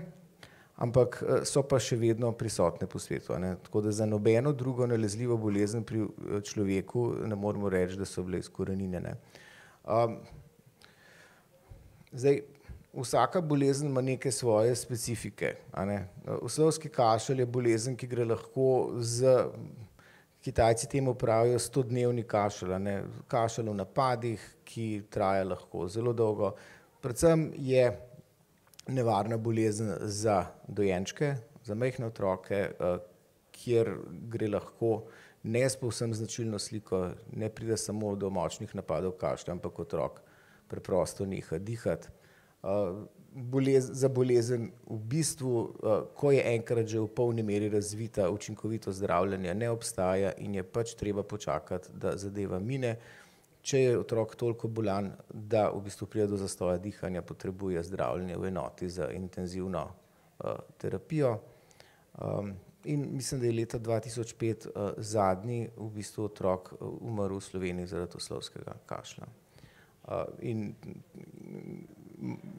ampak so pa še vedno prisotne po svetu. Tako da za nobeno drugo nalezljivo bolezen pri človeku ne moremo reči, da so bile izkoreninjene. Zdaj, vsaka bolezen ima neke svoje specifike. Oslovski kašelj je bolezen, ki gre lahko z, Kitajci temu pravijo 100-dnevni kašelj, kašelj v napadih, ki traja lahko zelo dolgo. Predvsem je nevarna bolezen za dojenčke, za majhne otroke, kjer gre lahko ne s povsem značilno sliko, ne pride samo do močnih napadov kašlja, ampak otrok preprosto neha dihati. Za bolezen v bistvu, ko je enkrat že v polni meri razvita, učinkovito zdravljenje ne obstaja in je pač treba počakati, da zadeva mine. Če je otrok toliko bolan, da v bistvu pride do zastoja dihanja, potrebuje zdravljenje v enoti za intenzivno terapijo. In mislim, da je leta 2005 zadnji v bistvu otrok umrl v Sloveniji zaradi oslovskega kašlja. In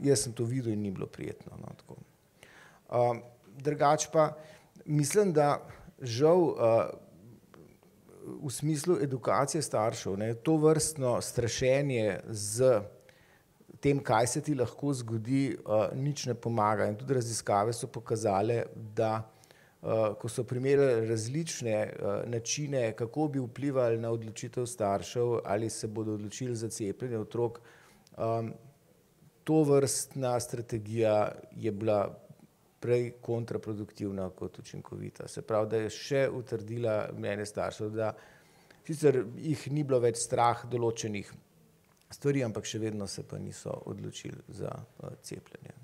jaz sem to videl in ni bilo prijetno. Drugače pa mislim, da žal v smislu edukacije staršev, to vrstno strašenje z tem, kaj se ti lahko zgodi, nič ne pomaga. In tudi raziskave so pokazale, da ko so primerjali različne načine, kako bi vplivali na odločitev staršev, ali se bodo odločili za cepljenje otrok, to vrstna strategija je bila prej kontraproduktivna kot učinkovita. Se pravi, da je še utrdila mnenje staršev, da sicer jih ni bilo več strah določenih stvari, ampak še vedno se pa niso odločili za cepljenje.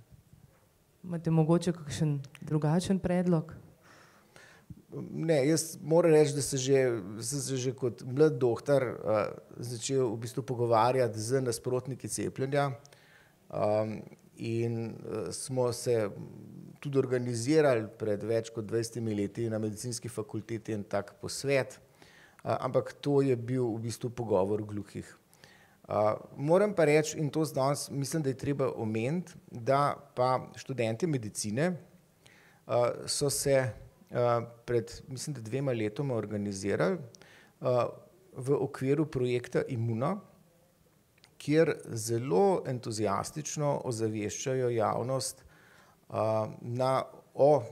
Imate mogoče kakšen drugačen predlog? Ne, jaz moram reči, da sem se že kot mlad doktor začel v bistvu pogovarjati z nasprotniki cepljenja in smo se tudi organizirali pred več kot 20 leti na medicinski fakulteti en tak posvet, ampak to je bil v bistvu pogovor gluhih. Moram pa reči, in to danes mislim, da je treba omeniti, da pa študenti medicine so se pred, mislim, da 2 letoma organizirali v okviru projekta Immuno, kjer zelo entuziastično ozaveščajo javnost o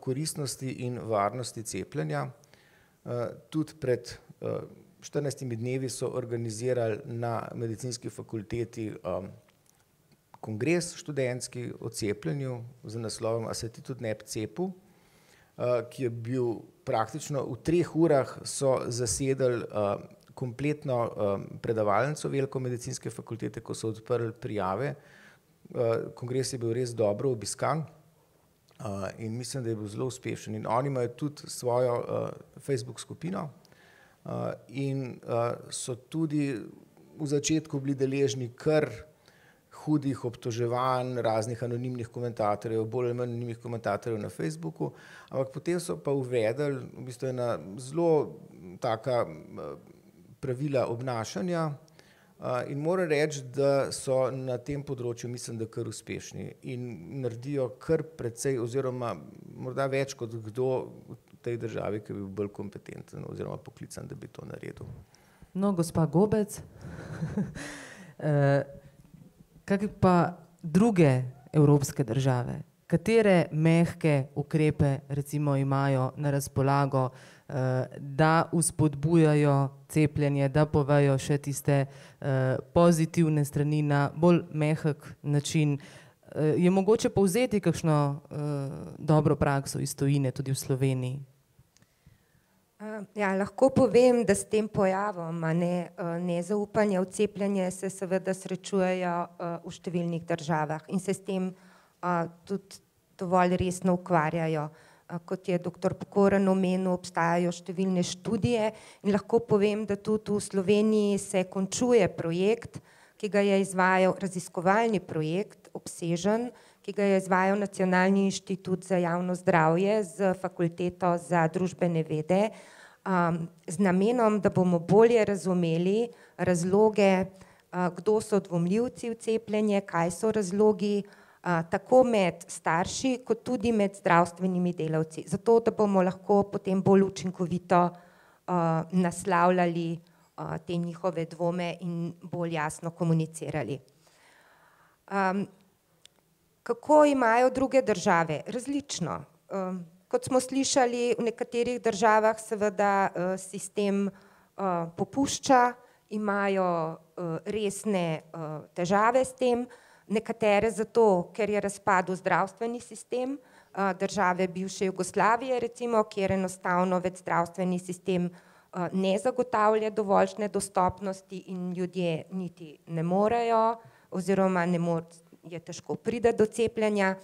koristnosti in varnosti cepljenja. Tudi pred 14 dnevi so organizirali na medicinski fakulteti kongres študentski o cepljenju z naslovom A se ti tudi ne bi cepil, ki je bil praktično v 3 urah so zasedali kompletno predavalnico veliko medicinske fakultete, ko so odprli prijave. Kongres je bil res dobro obiskan in mislim, da je bil zelo uspešen. In oni imajo tudi svojo Facebook skupino in so tudi v začetku bili deležni kar hudih obtoževanj, raznih anonimnih komentatorjev, bolj ali manj anonimnih komentatorjev na Facebooku, ampak potem so pa uvedli v bistvu ena zelo taka pravila obnašanja in moram reči, da so na tem področju, mislim, da kar uspešni in naredijo kar precej oziroma morda več kot kdo v tej državi, ki bi bil bolj kompetenten oziroma poklican, da bi to naredil. No, gospa Gobec, kakšne pa druge evropske države? Katere mehke ukrepe recimo imajo na razpolago, da vzpodbujajo cepljenje, da povejo še tiste pozitivne strani na bolj mehek način? Je mogoče povzeti kakšno dobro prakso iz tujine tudi v Sloveniji? Ja, lahko povem, da s tem pojavom nezaupanja v cepljenje se seveda srečujejo v številnih državah in se s tem tudi dovolj resno ukvarjajo. Kot je doktor Pokoren omenil, obstajajo številne študije in lahko povem, da tudi v Sloveniji se končuje projekt, ki ga je izvajal raziskovalni projekt, obsežen, ki ga je izvajal Nacionalni inštitut za javno zdravje z Fakulteto za družbene vede, z namenom, da bomo bolje razumeli razloge, kdo so dvomljivci v cepljenje, kaj so razlogi, tako med starši, kot tudi med zdravstvenimi delavci, zato da bomo lahko potem bolj učinkovito naslavljali te njihove dvome in bolj jasno komunicirali. Kako imajo druge države? Različno. Kot smo slišali, v nekaterih državah seveda sistem popušča, imajo resne težave s tem, nekatere zato, ker je razpadel zdravstveni sistem, države bivše Jugoslavije recimo, kjer enostavno več zdravstveni sistem ne zagotavlja dovoljšne dostopnosti in ljudje niti ne morejo oziroma je težko priti do cepljenja.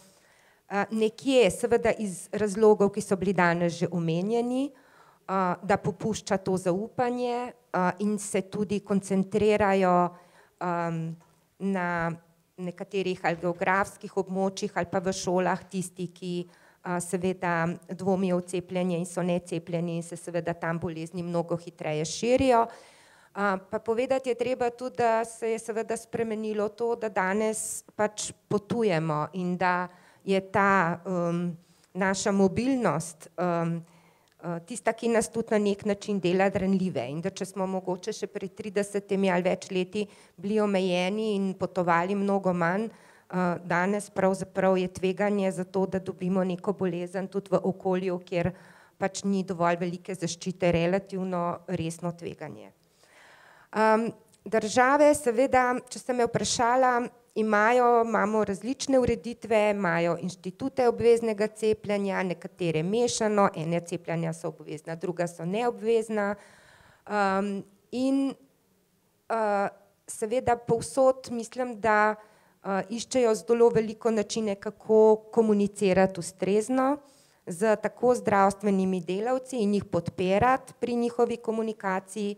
Nekje seveda iz razlogov, ki so bili danes že omenjeni, da popušča to zaupanje in se tudi koncentrirajo na nekaterih ali geografskih območjih ali pa v šolah tisti, ki seveda dvomijo v cepljenje in so necepljeni in se seveda tam bolezni mnogo hitreje širijo. Pa povedati je treba tudi, da se je seveda spremenilo to, da danes pač potujemo in da je ta naša mobilnost tista, ki nas tudi na nek način dela ranljive in da če smo mogoče še pred 30 ali več leti bili omejeni in potovali mnogo manj, danes pravzaprav je tveganje za to, da dobimo neko bolezen tudi v okolju, kjer pač ni dovolj velike zaščite, relativno resno tveganje. Države seveda, če ste me vprašala, imamo različne ureditve, imajo inštitute obveznega cepljenja, nekatere mešano, ene cepljenja so obvezna, druga so neobvezna in seveda povsod mislim, da iščejo zelo veliko načine, kako komunicirati ustrezno z tako zdravstvenimi delavci in jih podpirati pri njihovi komunikaciji.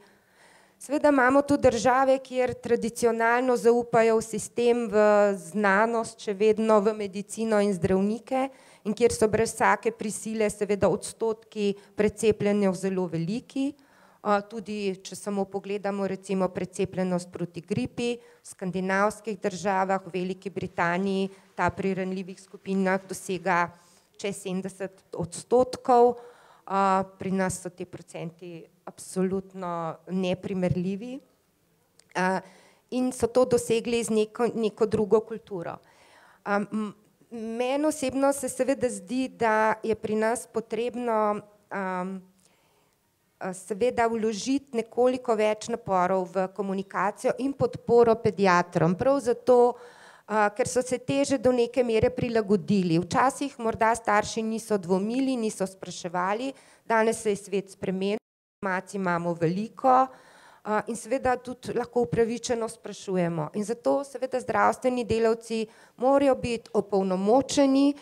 Seveda imamo tudi države, kjer tradicionalno zaupajo v sistem, v znanost, še vedno v medicino in zdravnike in kjer so brez vsake prisile seveda odstotki precepljenja zelo veliki. Tudi, če samo pogledamo recimo precepljenost proti gripi, v skandinavskih državah, v Veliki Britaniji, ta pri ranljivih skupinah dosega čez 70%, pri nas so ti procenti absolutno neprimerljivi in so to dosegli z neko drugo kulturo. Meni osebno se seveda zdi, da je pri nas potrebno seveda vložiti nekoliko več naporov v komunikacijo in podporo pediatrom, prav zato, ker so se teže do neke mere prilagodili. Včasih morda starši niso dvomili, niso spraševali, danes se je svet spremenil, informacij imamo veliko In seveda tudi lahko upravičeno sprašujemo. In zato seveda zdravstveni delavci morajo biti opolnomočeni,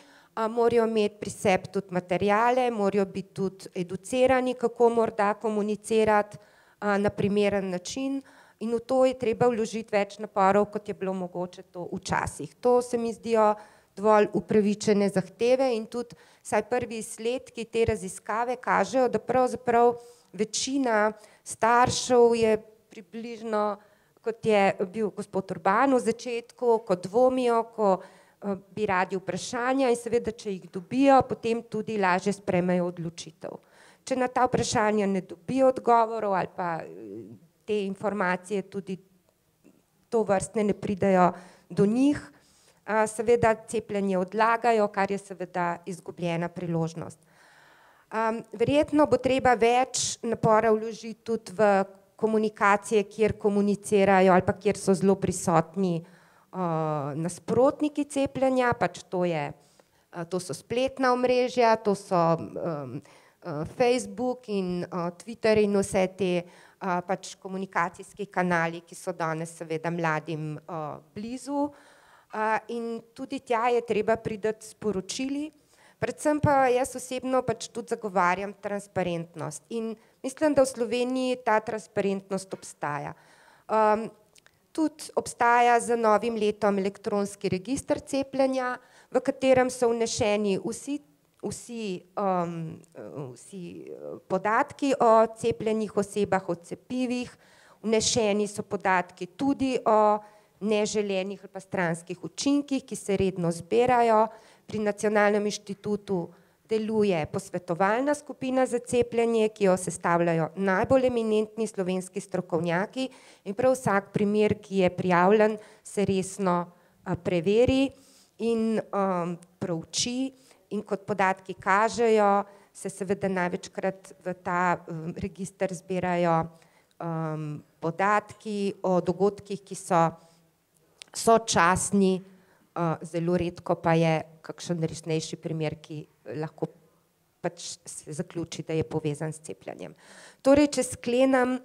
morajo imeti pri sebi tudi materijale, morajo biti tudi educirani, kako morda komunicirati na primeren način, in v to je treba vložiti več naporov, kot je bilo mogoče to včasih. To se mi zdijo dovolj upravičene zahteve in tudi saj prvi izsledki te raziskave kažejo, da pravzaprav večina staršev je približno, kot je bil gospod Urban v začetku, ko dvomijo, ko bi radi vprašanja in seveda, če jih dobijo, potem tudi lažje sprejmejo odločitev. Če na ta vprašanja ne dobijo odgovorov ali pa te informacije tudi to vrstne ne pridejo do njih, seveda cepljenje odlagajo, kar je seveda izgubljena priložnost. Verjetno bo treba več napora vložiti tudi v komunikacije, kjer komunicirajo ali pa kjer so zelo prisotni nasprotniki cepljenja, pač to so spletna omrežja, to so Facebook in Twitter in vse te pač komunikacijski kanali, ki so danes seveda mladim blizu, in tudi tja je treba priti s poročili. Predvsem pa jaz osebno pač tudi zagovarjam transparentnost in mislim, da v Sloveniji ta transparentnost obstaja. Tudi obstaja z novim letom elektronski register cepljenja, v katerem so vneseni vsi podatki o cepljenih osebah, o cepivih, vneseni so podatki tudi o neželenih ali pa stranskih učinkih, ki se redno zbirajo. Pri Nacionalnem inštitutu deluje posvetovalna skupina za cepljenje, ki jo sestavljajo najbolj eminentni slovenski strokovnjaki in prav vsak primer, ki je prijavljen, se resno preveri in prouči. In kot podatki kažejo, se seveda največkrat v ta register zbirajo podatki o dogodkih, ki so sočasni, zelo redko pa je kakšen resnejši primer, ki lahko pač se zaključi, da je povezan s cepljenjem. Torej, če sklenem,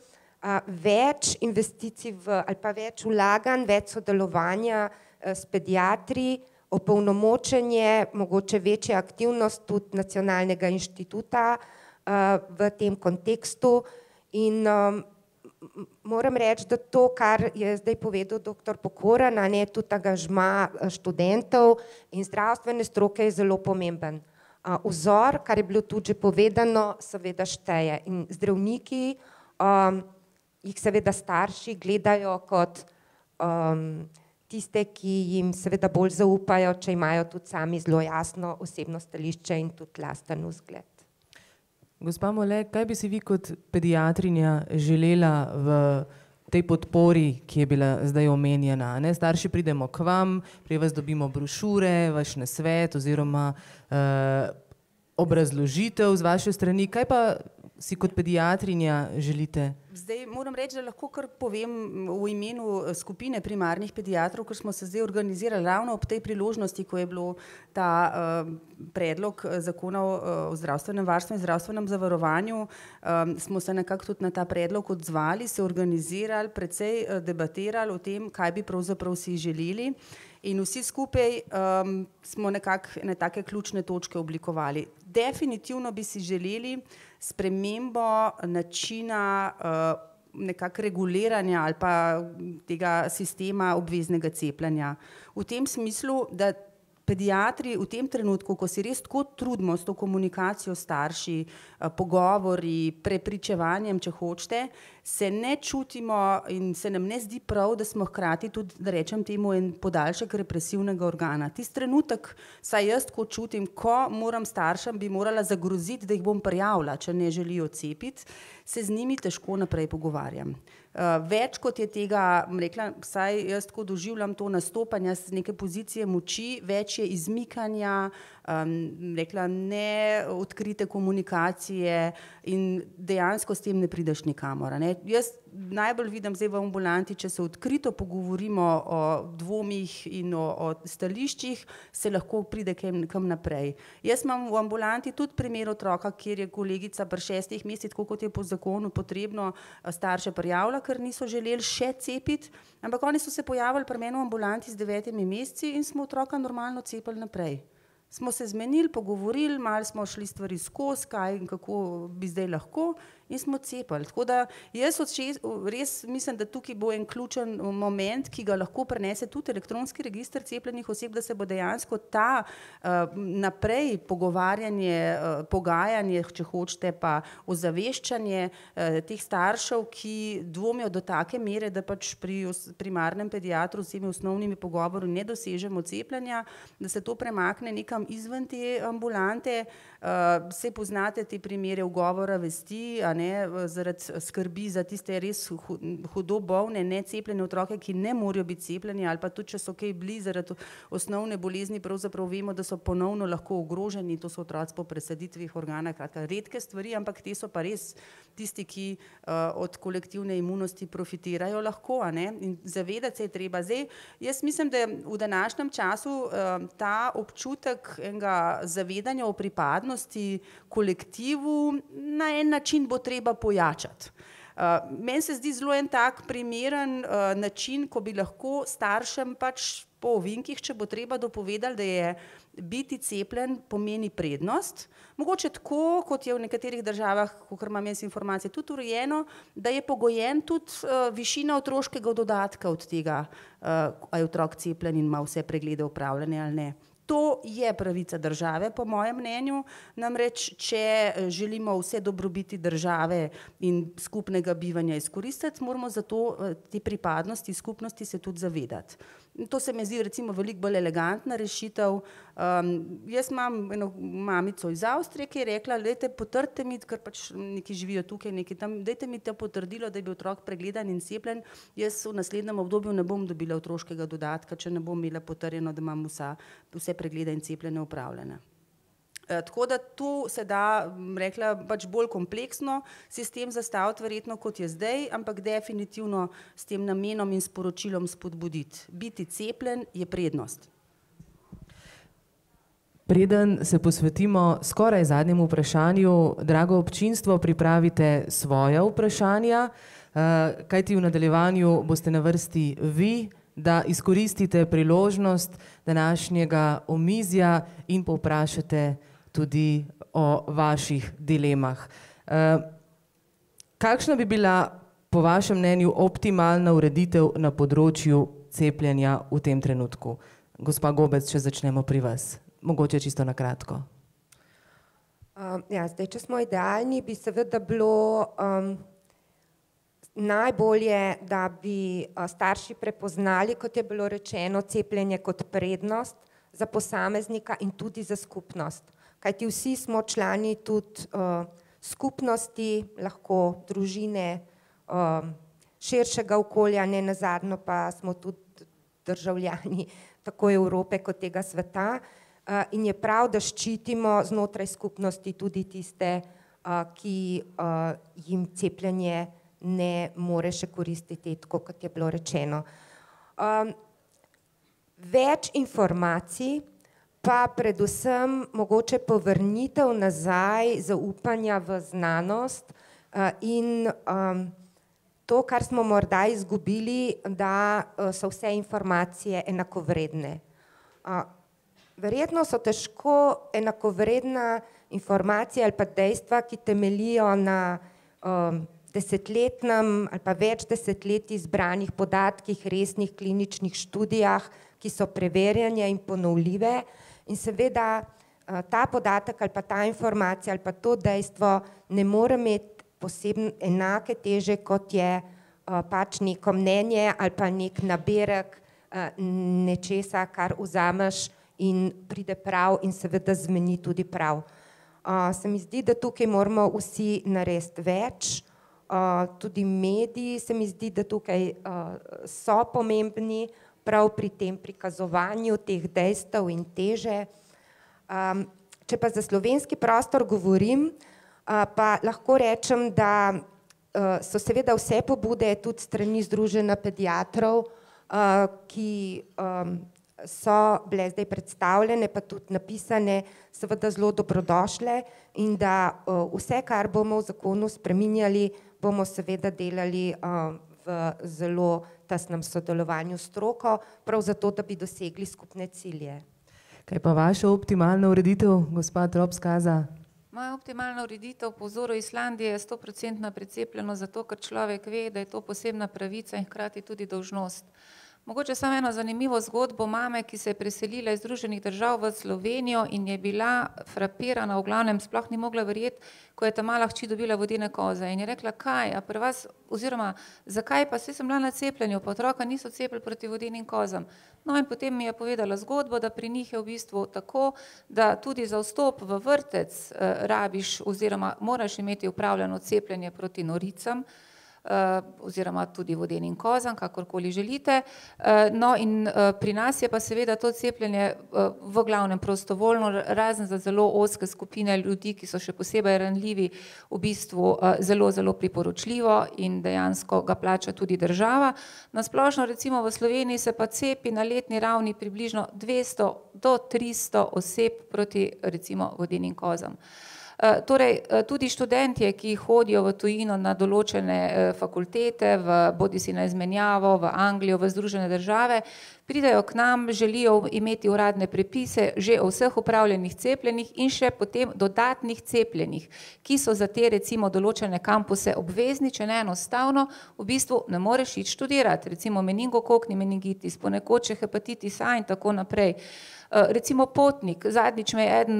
več investicij ali pa več vlaganj, več sodelovanja s pediatri, opolnomočenje, mogoče večja aktivnost tudi Nacionalnega inštituta v tem kontekstu in moram reči, da to, kar je zdaj povedal doktor Pokoran, tudi angažma študentov in zdravstvene stroke je zelo pomemben. Vzor, kar je bilo tudi že povedano, seveda šteje in zdravniki jih seveda starši gledajo kot tiste, ki jim seveda bolj zaupajo, če imajo tudi sami zelo jasno osebno stališče in tudi lasten vzgled. Gospa Mole, kaj bi si vi kot pediatrinja želela v tej podpori, ki je bila zdaj omenjena? Starši pridemo k vam, pri vas dobimo brošure, vaš nasvet oziroma obrazložitev z vaše strani. Kaj pa si kot pediatrinja želite? Zdaj moram reči, da lahko kar povem v imenu skupine primarnih pediatrov, ker smo se zdaj organizirali ravno ob tej priložnosti, ko je bilo ta predlog zakona o zdravstvenem varstvu in zdravstvenem zavarovanju, smo se nekako tudi na ta predlog odzvali, se organizirali, precej debatirali o tem, kaj bi pravzaprav si želeli. In vsi skupaj smo nekako ene take ključne točke oblikovali. Definitivno bi si želeli spremembo načina nekako reguliranja ali pa tega sistema obveznega cepljenja. V tem smislu, da pediatri v tem trenutku, ko si res tako trudimo s to komunikacijo s starši, pogovori, prepričevanjem, če hočete, se ne čutimo in se nam ne zdi prav, da smo hkrati tudi, da rečem temu, en podaljšek represivnega organa. Tisti trenutek, saj jaz tako čutim, ko moram staršem, bi morala zagroziti, da jih bom prijavila, če ne želijo cepiti, se z njimi težko naprej pogovarjam. Več kot je tega, rekla, saj jaz tako doživljam to nastopanje z neke pozicije moči, več je izmikanja, rekla, neodkrite komunikacije in dejansko s tem ne prideš nikamor. Jaz najbolj vidim zdaj v ambulanti, če se odkrito pogovorimo o dvomih in o stališčih, se lahko pride kam naprej. Jaz imam v ambulanti tudi primer otroka, kjer je kolegica pri 6 mesecih, tako kot je po zakonu potrebno, starše prijavila, ker niso želeli še cepiti, ampak oni so se pojavili pri meni v ambulanti z 9 meseci in smo otroka normalno cepili naprej. Smo se zmenili, pogovorili, malo smo šli stvari skozi, kaj in kako bi zdaj lahko in smo cepili. Tako da jaz res mislim, da tukaj bo en ključen moment, ki ga lahko prenese tudi elektronski register cepljenih oseb, da se bo dejansko ta naprej pogovarjanje, pogajanje, če hočete, pa ozaveščanje teh staršev, ki dvomijo do take mere, da pač pri primarnem pediatru s temi osnovnimi pogovori ne dosežemo cepljenja, da se to premakne nekam izven te ambulante. Saj poznate te primere ugovora vesti, zaradi skrbi za tiste res hudo bolne, necepljene otroke, ki ne morajo biti cepljeni, ali pa tudi, če so kaj bili zaradi osnovne bolezni, pravzaprav vemo, da so ponovno lahko ogroženi, to so otroci po presaditvih organa, kratka, redke stvari, ampak te so pa res tisti, ki od kolektivne imunosti profitirajo lahko, in zavedati se je treba. Zdaj, jaz mislim, da v današnjem času ta občutek enega zavedanja o pripadnosti kolektivu na en način bo treba pojačati. Meni se zdi zelo en tak primeren način, ko bi lahko staršem pač po ovinkih, če bo treba, dopovedali, da je biti cepljen pomeni prednost. Mogoče tako, kot je v nekaterih državah, kakor imam jaz informacije, tudi urejeno, da je pogojen tudi višina otroškega dodatka od tega, a je otrok cepljen in ima vse preglede opravljene ali ne. To je pravica države, po mojem mnenju, namreč, če želimo vse dobrobiti države in skupnega bivanja izkoristiti, moramo zato te pripadnosti skupnosti se tudi zavedati. To se mi zdi recimo veliko bolj elegantna rešitev. Jaz imam eno mamico iz Avstrije, ki je rekla, dajte potrdite mi, ker pač neki živijo tukaj, neki tam, dajte mi to potrdilo, da je bil otrok pregledan in cepljen, jaz v naslednjem obdobju ne bom dobila otroškega dodatka, če ne bom imela potrjeno, da imam vse preglede in cepljenje upravljene. Tako da tu se da, rekla, pač bolj kompleksno sistem zastaviti verjetno, kot je zdaj, ampak definitivno s tem namenom in sporočilom spodbuditi. Biti cepljen je prednost. Preden se posvetimo skoraj zadnjemu vprašanju, drago občinstvo, pripravite svoja vprašanja, kajti v nadaljevanju boste na vrsti vi, da izkoristite priložnost današnjega omizja in povprašate tudi o vaših dilemah. Kakšna bi bila po vašem mnenju optimalna ureditev na področju cepljenja v tem trenutku? Gospa Gobec, če začnemo pri vas. Mogoče čisto na kratko. Zdaj, če smo idealni, bi seveda bilo najbolje, da bi starši prepoznali, kot je bilo rečeno, cepljenje kot prednost za posameznika in tudi za skupnost. Kajti vsi smo člani tudi skupnosti, lahko družine, širšega okolja, ne nazadnje pa smo tudi državljani tako Evrope kot tega sveta. In je prav, da ščitimo znotraj skupnosti tudi tiste, ki jim cepljenje ne more še koristiti, tako kot je bilo rečeno. Več informacij, pa predvsem mogoče povrnitev nazaj zaupanja v znanost in to, kar smo morda izgubili, da so vse informacije enakovredne. Verjetno so težko enakovredna informacija ali pa dejstva, ki temeljijo na desetletnem ali pa več desetletij zbranih podatkih, resnih kliničnih študijah, ki so preverjene in ponovljive. In seveda ta podatek ali pa ta informacija ali pa to dejstvo ne more imeti posebno enake teže, kot je pač neko mnenje ali pa nek nabirek nečesa, kar vzameš in pride prav in seveda zveni tudi prav. Se mi zdi, da tukaj moramo vsi narediti več, tudi mediji se mi zdi, da tukaj so pomembni, prav pri tem prikazovanju teh dejstev in teže. Če pa za slovenski prostor govorim, pa lahko rečem, da so seveda vse pobude tudi strani Združenja pediatrov, ki so bile zdaj predstavljene, pa tudi napisane, seveda zelo dobrodošle in da vse, kar bomo v zakonu spreminjali, bomo seveda delali v zelo tesnem sodelovanju s stroko, prav zato, da bi dosegli skupne cilje. Kaj pa vaša optimalna ureditev, gospa Trops-Kaza? Moja optimalna ureditev po vzoru Islandije je 100% precepljenost, zato ker človek ve, da je to posebna pravica in hkrati tudi dolžnost. Mogoče samo eno zanimivo zgodbo mame, ki se je preselila iz Združenih držav v Slovenijo in je bila frapirana, v glavnem sploh ni mogla verjeti, ko je ta mala hči dobila vodene koze in je rekla, kaj, a pri vas, oziroma zakaj pa, saj sem bila na cepljenju, pa otroka niso cepili proti vodenim kozam. No in potem mi je povedala zgodbo, da pri njih je v bistvu tako, da tudi za vstop v vrtec rabiš oziroma moraš imeti upravljeno cepljenje proti noricam, oziroma tudi vodenim kozam, kakorkoli želite. No in pri nas je pa seveda to cepljenje v glavnem prostovoljno, razen za zelo ozke skupine ljudi, ki so še posebej ranljivi, v bistvu zelo, zelo priporočljivo in dejansko ga plača tudi država. Na splošno recimo v Sloveniji se pa cepi na letni ravni približno 200 do 300 oseb proti recimo vodenim kozam. Torej, tudi študentje, ki hodijo v tujino na določene fakultete, bodisi na izmenjavo, v Anglijo, v Združene države, pridejo k nam, želijo imeti uradne prepise že o vseh upravljenih cepljenih in še potem dodatnih cepljenih, ki so za te recimo določene kampuse obvezni, če ne enostavno, v bistvu ne moreš iti študirati, recimo meningokokni meningitis, ponekod še hepatitis A in tako naprej. Recimo potnik, zadnjič me je eden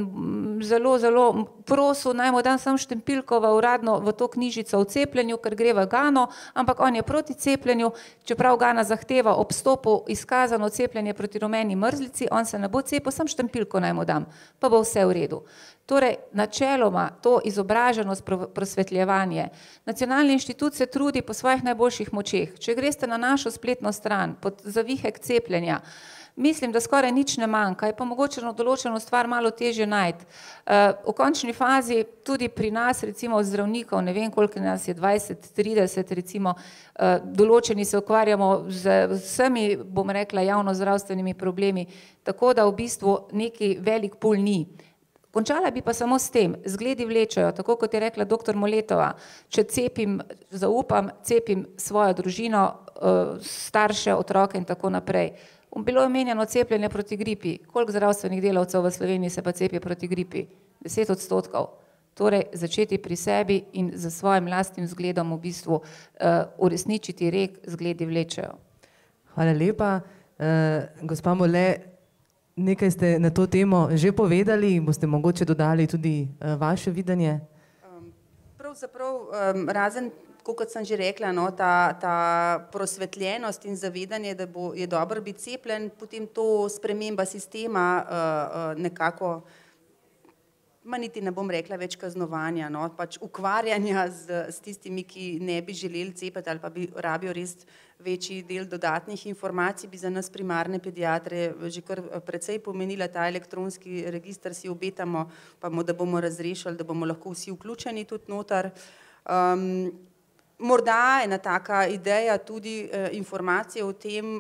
zelo, zelo prosil, naj mu dam sam štempilko uradno v to knjižico o cepljenju, ker gre v Gano, ampak on je proti cepljenju, čeprav Gana zahteva ob vstopu izkazano cepljenje proti rumeni mrzlici, on se ne bo cepil, sam štempilko naj mu dam, pa bo vse v redu. Torej, načeloma to izobraženost, prosvetljevanje. Nacionalni inštitut se trudi po svojih najboljših močeh. Če greste na našo spletno stran pod zavihek cepljenja, mislim, da skoraj nič ne manjka, je pa mogoče določeno stvar malo težje najti. V končni fazi tudi pri nas, recimo od zdravnikov, ne vem koliko nas je, 20, 30, recimo, določeni se ukvarjamo z vsemi, bom rekla, javnozdravstvenimi problemi, tako da v bistvu neki velik pul ni. Končala bi pa samo s tem, zgledi vlečejo, tako kot je rekla dr. Moletova, če cepim, zaupam, cepim svojo družino, starše, otroke in tako naprej. Bilo je omenjeno cepljenje proti gripi. Koliko zdravstvenih delavcev v Sloveniji se pa cepi proti gripi? 10%. Torej, začeti pri sebi in za svojim lastnim zgledom v bistvu uresničiti rek, zgledi vlečejo. Hvala lepa. Gospa Mole, nekaj ste na to temo že povedali, boste mogoče dodali tudi vaše videnje? Pravzaprav, razen kot sem že rekla, no, ta prosvetljenost in zavedanje, da je dobro biti cepljen, potem to sprememba sistema nekako, niti ne bom rekla več kaznovanja, no, pač ukvarjanja s tistimi, ki ne bi želeli cepiti ali pa bi rabijo res večji del dodatnih informacij, bi za nas primarne pediatre že kar precej pomenila ta elektronski register, si obetamo, pa da bomo razrešili, da bomo lahko vsi vključeni tudi noter. Morda ena taka ideja tudi informacije o tem,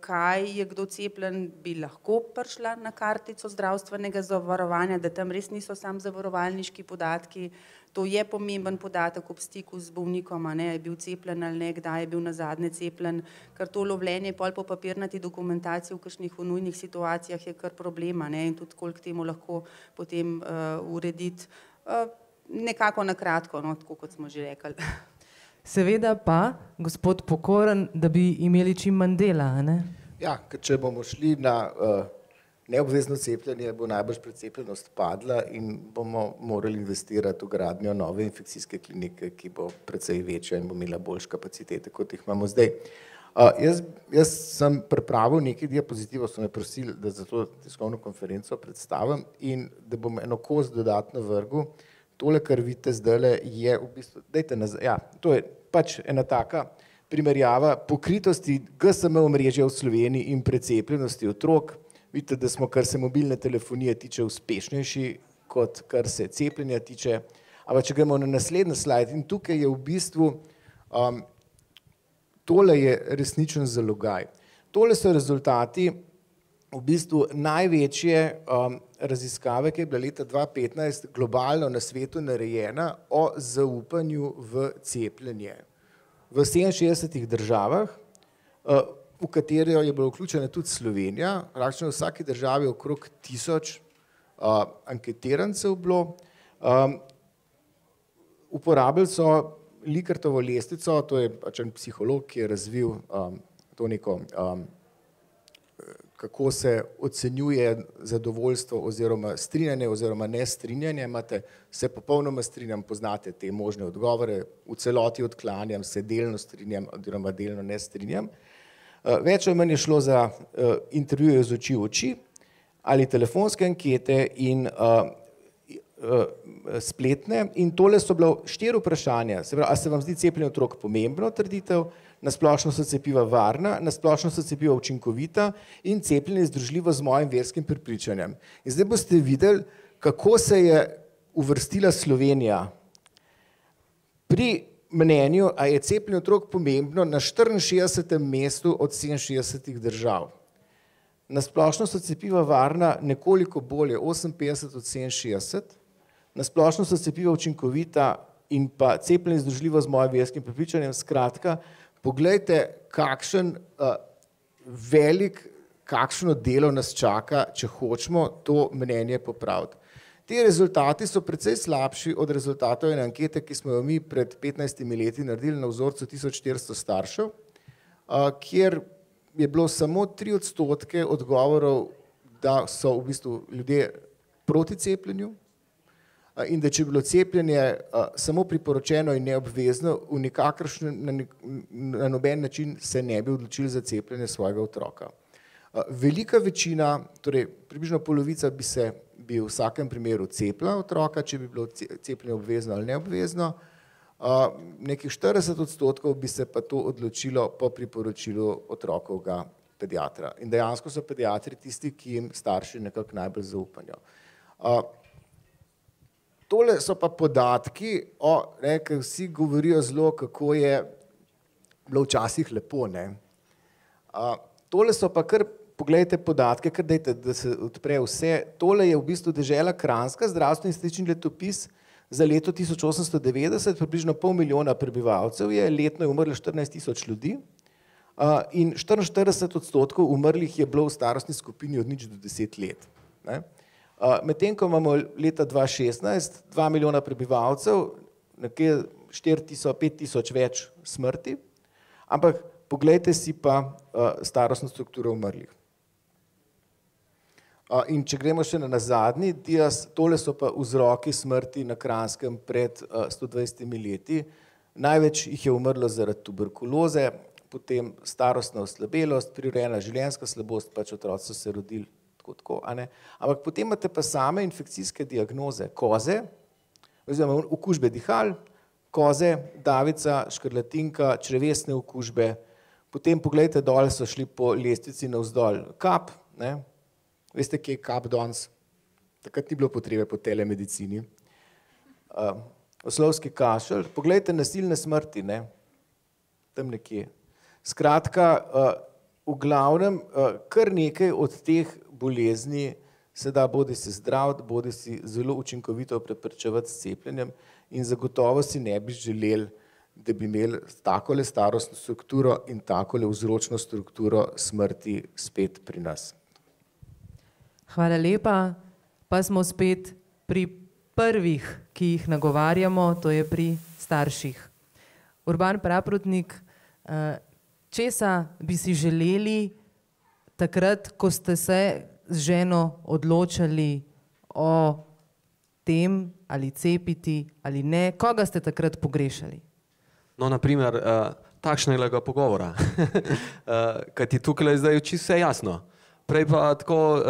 kaj je kdo cepljen, bi lahko prišla na kartico zdravstvenega zavarovanja, da tam res niso samo zavarovalniški podatki. To je pomemben podatek ob stiku z bolnikom, ne, je bil cepljen ali ne, kdaj je bil nazadnje cepljen, ker to lovljenje pol po papirnati dokumentaciji v kakšnih nujnih situacijah je kar problema, ne, in tudi koliko temu lahko potem urediti. Nekako na kratko, no, tako kot smo že rekli. Seveda pa, gospod Pokoren, da bi imeli čim manj dela, ne? Ja, ker če bomo šli na neobvezno cepljenje, bo najbrž precepljenost padla in bomo morali investirati v gradnjo nove infekcijske klinike, ki bo precej večja in bo imela boljše kapacitete, kot jih imamo zdaj. Jaz sem pripravil nekaj diapozitivov, so me prosili, da za to tiskovno konferenco predstavim in da bom eno kost dodatno vrgel. Tole, kar vidite zdajle, je v bistvu, dajte nazaj, ja, to je pač ena taka primerjava pokritosti GSM omrežja v Sloveniji in precepljenosti otrok. Vidite, da smo, kar se mobilne telefonije tiče, uspešnejši, kot kar se cepljenja tiče. Ampak če gremo na naslednji slajd, in tukaj je v bistvu Tole je resničen zalogaj. Tole so rezultati v bistvu največje raziskave, ki je bila leta 2015 globalno na svetu narejena o zaupanju v cepljenje. V 67 državah, v katero je bila vključena tudi Slovenija, praktično v vsaki državi okrog 1000 anketirancev bilo. Uporabili so Likartovo lestvico, to je pač en psiholog, ki je razvil to neko, kako se ocenjuje zadovoljstvo oziroma strinjanje oziroma nestrinjanje. Imate se popolnoma strinjam, poznate te možne odgovore, v celoti odklanjam, se delno strinjam oziroma delno ne strinjam. Več ali manj je šlo za intervjuje z oči v oči ali telefonske ankete in spletne, in tole so bila 4 vprašanja. Se pravi, a se vam zdi cepljenje otrok pomembno, trditev, na splošno so cepiva varna, na splošno so cepiva učinkovita in cepljenje je združljivo z mojim verskim prepričanjem. In zdaj boste videli, kako se je uvrstila Slovenija pri mnenju, a je cepljenje otrok pomembno, na 64. mestu od 67 držav. Na splošno so cepiva varna nekoliko bolje, 58 od 67, na splošno so cepiva učinkovita in pa cepljenje združljivo z mojim verskim prepričanjem. Skratka, poglejte, kakšen kakšno delo nas čaka, če hočemo to mnenje popraviti. Ti rezultati so precej slabši od rezultatov ene ankete, ki smo jo mi pred 15 leti naredili na vzorcu 1400 staršev, kjer je bilo samo 3% odgovorov, da so v bistvu ljudje proti cepljenju in da če je bilo cepljenje samo priporočeno in neobvezno, na noben način se ne bi odločili za cepljenje svojega otroka. Velika večina, torej približno polovica bi v vsakem primeru cepila otroka, če bi bilo cepljenje obvezno ali neobvezno, nekih 40% bi se pa to odločilo po priporočilu otrokovega pediatra. In dejansko so pediatri tisti, ki jim starši nekako najbolj zaupajo. Tole so pa podatki, ker vsi govorijo zelo, kako je bilo včasih lepo. Tole so pa kar, pogledajte podatke, kar dajte, da se odpre vse. Tole je v bistvu dežela Kranjska, zdravstveni statistični letopis za leto 1890, približno 500 000 prebivalcev je, letno je umrlo 14 000 ljudi in 44% umrlih je bilo v starostni skupini od 0 do 10 let. Medtem ko imamo leta 2016 2 milijona prebivalcev, nekje 5 000 več smrti, ampak poglejte si pa starostno strukturo umrlih. In če gremo še na zadnji dias, tole so pa vzroki smrti na Kranjskem pred 120 leti. Največ jih je umrlo zaradi tuberkuloze, potem starostna oslabelost, prirojena življenjska slabost, pač otroci so se rodili tako, ampak potem imate pa same infekcijske diagnoze, koze, oziroma okužbe dihal, koze, davica, škrlatinka, črevesne okužbe, potem pogledajte dol, so šli po lestvici navzdol, kap, veste, kje je kap danes, takrat ni bilo potrebe po telemedicini, oslovski kašelj, pogledajte nasilne smrti, tam nekje. Skratka, v glavnem, kar nekaj od teh bolezni se da bodi si zdraviti, bodi si zelo učinkovito preprečevati s cepljenjem in zagotovo si ne bi želeli, da bi imeli takole starostno strukturo in takole vzročno strukturo smrti spet pri nas. Hvala lepa, pa smo spet pri prvih, ki jih nagovarjamo, to je pri starših. Urban Praprotnik, česa bi si želeli takrat, ko ste se z ženo odločali o tem, ali cepiti ali ne, koga ste takrat pogrešali? No, naprimer, takšnega pogovora, kajti tukaj je zdaj čisto vse jasno. Prej pa tako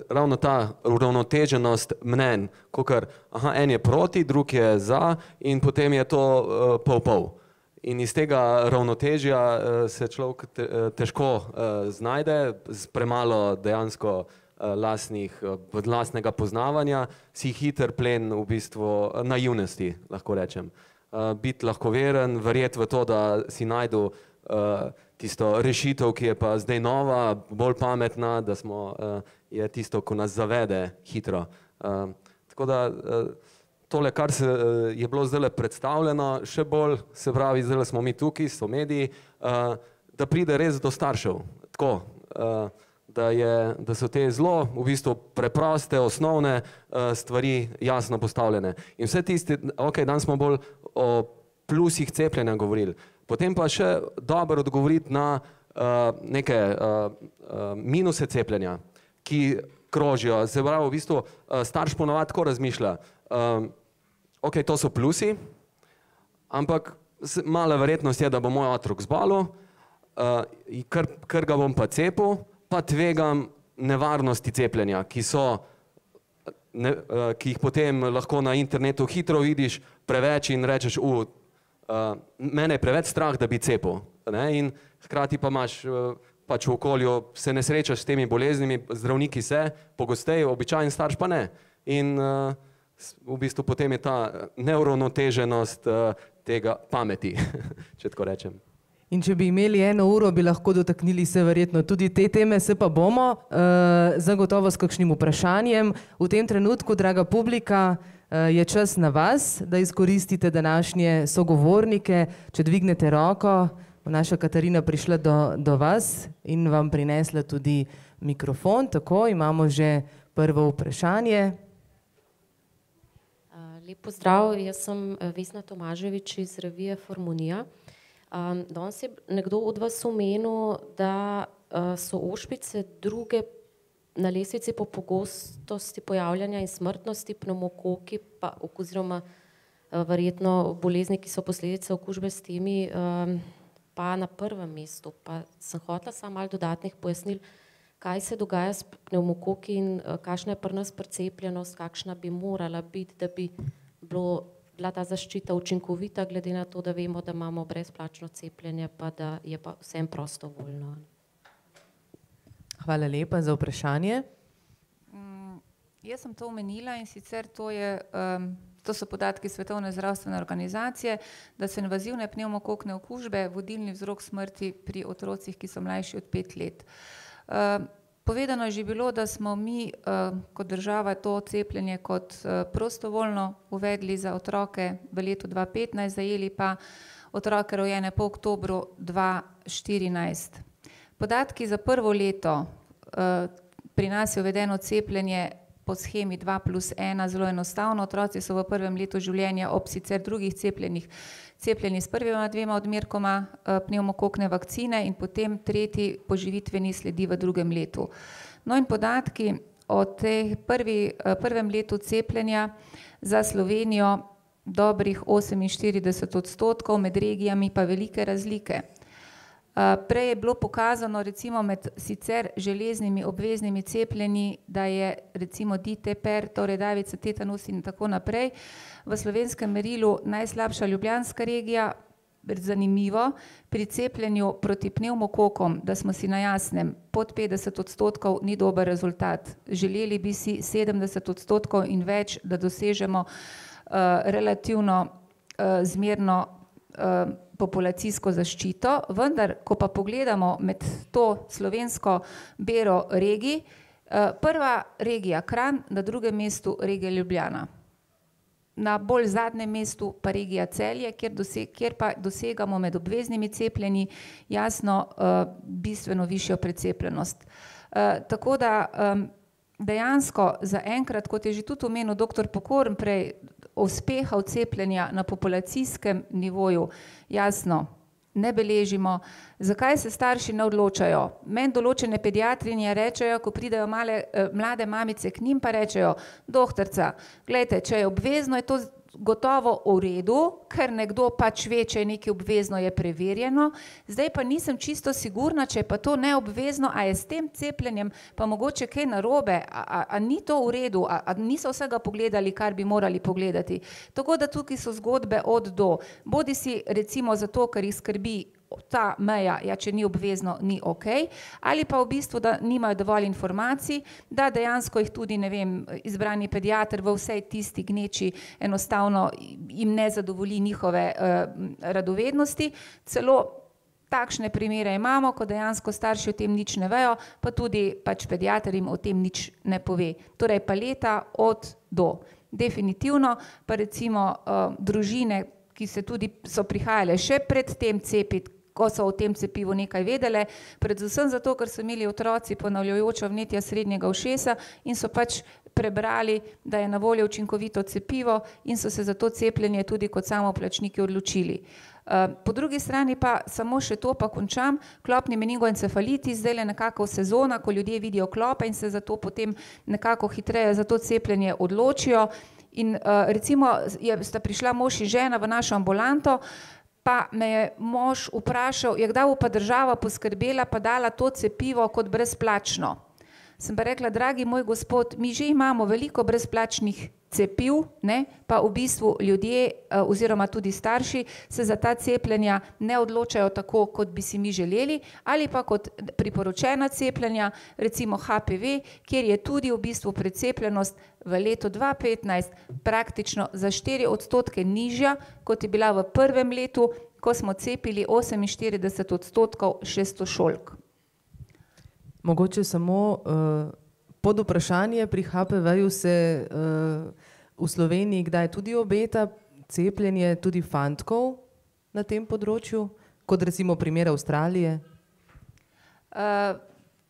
ravno ta uravnoteženost mnenj, kakor en je proti, drug je za in potem je to pol-pol. In iz tega ravnotežja se človek težko znajde, z premalo dejansko lastnega poznavanja, si hiter plen v bistvu naivnosti, lahko rečem. biti lahkoveren, verjeti v to, da si najdu tisto rešitev, ki je pa zdaj nova, bolj pametna, da je tisto, ko nas zavede hitro. Tako da tole, kar je bilo zdaj predstavljeno, še bolj, se pravi, zdaj smo mi tukaj, so mediji, da pride res do staršev, tako, da so te zelo v bistvu preproste, osnovne stvari jasno postavljene. In vse tisti, ok, danes smo bolj o plusih cepljenja govorili, potem pa še dobro odgovoriti na neke minuse cepljenja, ki krožijo. Se pravi, v bistvu starš ponovadi tako razmišlja, ok, to so plusi, ampak mala verjetnost je, da bo moj otrok zbolel, ker ga bom pa cepil, pa tvegam nevarnosti cepljenja, ki jih potem lahko na internetu hitro vidiš preveč in rečeš, mene je preveč strah, da bi cepil. In hkrati pa imaš pač v okolju, se ne srečaš s temi boleznimi, zdravniki se, pogosteje, običajen starš pa ne. In v bistvu potem je ta neuravnoteženost tega pameti, če tako rečem. In če bi imeli 1 uro, bi lahko dotaknili se verjetno tudi te teme, se pa bomo zagotovo s kakšnim vprašanjem. V tem trenutku, draga publika, je čas na vas, da izkoristite današnje sogovornike. Če dvignete roko, bo naša Katarina prišla do vas in vam prinesla tudi mikrofon. Tako, imamo že prvo vprašanje. Lep pozdrav, jaz sem Vesna Tomaževič iz revije Formunija. Danes je nekdo od vas omenil, da so ošpice druge na lestvici po pogostosti pojavljanja in smrtnosti, pnevmokoki oziroma verjetno bolezni, ki so posledice okužbe s temi, pa na prvem mestu. Pa sem hotela samo malo dodatnih pojasnil, kaj se dogaja s pnevmokoki in kakšna je pri nas precepljenost, kakšna bi morala biti, da bi bila ta zaščita učinkovita, glede na to, da vemo, da imamo brezplačno cepljenje, pa da je pa vsem prostovoljno. Hvala lepa za vprašanje. Jaz sem to omenila in sicer to so podatki Svetovne zdravstvene organizacije, da so invazivne pnevmokokne okužbe vodilni vzrok smrti pri otrocih, ki so mlajši od 5 let. Povedano je že bilo, da smo mi kot država to cepljenje kot prostovoljno uvedli za otroke v letu 2015, zajeli pa otroke rojene po oktobru 2014. Podatki za prvo leto, pri nas je uvedeno cepljenje po shemi 2+1, zelo enostavno, otroci so v prvem letu življenja ob sicer drugih cepljeni s prvima 2 odmerkoma pnevmokokne vakcine in potem 3. poživitveni sledi v 2. letu. No in podatki o prvem letu cepljenja za Slovenijo dobrih 48%, med regijami pa velike razlike. Prej je bilo pokazano recimo med sicer železnimi obveznimi cepljenji, da je recimo DTPR, torej davica, tetanus in tako naprej, v slovenskem merilu najslabša ljubljanska regija. Zanimivo, pri cepljenju proti pnevmokokom, da smo si na jasnem, pod 50% ni dober rezultat. Želeli bi si 70% in več, da dosežemo relativno zmerno populacijsko zaščito, vendar, ko pa pogledamo med to slovensko bero regij, prva regija Kranj, na drugem mestu regija Ljubljana. Na bolj zadnjem mestu pa regija Celje, kjer pa dosegamo med obveznimi cepljenji jasno bistveno višjo precepljenost. Tako da dejansko zaenkrat, kot je že tudi omenil dr. Pokorn prej, uspeha cepljenja na populacijskem nivoju jasno ne beležimo. Zakaj se starši ne odločajo? Meni določene pediatrinje rečejo, ko pridejo mlade mamice k njim, pa rečejo, doktorica, glejte, če je obvezno, je to gotovo v redu, ker nekdo pač ve, če je nekaj obvezno, je preverjeno. Zdaj pa nisem čisto sigurna, če je pa to neobvezno, a je s tem cepljenjem pa mogoče kaj narobe, a ni to v redu, a niso vsega pogledali, kar bi morali pogledati. Tako da tukaj so zgodbe od do. Bodi si recimo zato, ker jih skrbi ta meja, ja, če ni obvezno, ni ok, ali pa v bistvu, da nimajo dovolj informacij, da dejansko jih tudi, ne vem, izbrani pediater v vsej tisti gneči enostavno jim ne zadovolji njihove radovednosti. Celo takšne primere imamo, ko dejansko starši o tem nič ne vejo, pa tudi pač pediater jim o tem nič ne pove. Torej paleta od do. Definitivno pa recimo družine, ki so prihajale še pred tem cepiti, ko so o tem cepivu nekaj vedele, predvsem zato, ker so imeli otroci ponavljajoča vnetja srednjega ušesa in so pač prebrali, da je na voljo učinkovito cepivo in so se za to cepljenje tudi kot samoplačniki odločili. Po drugi strani pa samo še to pa končam, klopni meningoencefalitis, zdaj je nekako sezona, ko ljudje vidijo klope in se zato potem nekako hitreje za to cepljenje odločijo. In recimo sta prišla mož in žena v našo ambulanto, pa me je mož vprašal, kdaj bo pa država poskrbela pa dala to cepivo kot brezplačno. Sem pa rekla, dragi moj gospod, mi že imamo veliko brezplačnih cepiv, ne, pa v bistvu ljudje oziroma tudi starši se za ta cepljenja ne odločajo tako, kot bi si mi želeli, ali pa kot priporočena cepljenja, recimo HPV, kjer je tudi v bistvu precepljenost v letu 2015 praktično za 4% nižja, kot je bila v prvem letu, ko smo cepili 48% šestošolk. Mogoče samo pod vprašanje, pri HPV-ju se v Sloveniji kdaj tudi obeta cepljenje tudi fantkov na tem področju, kot recimo primer Avstralije?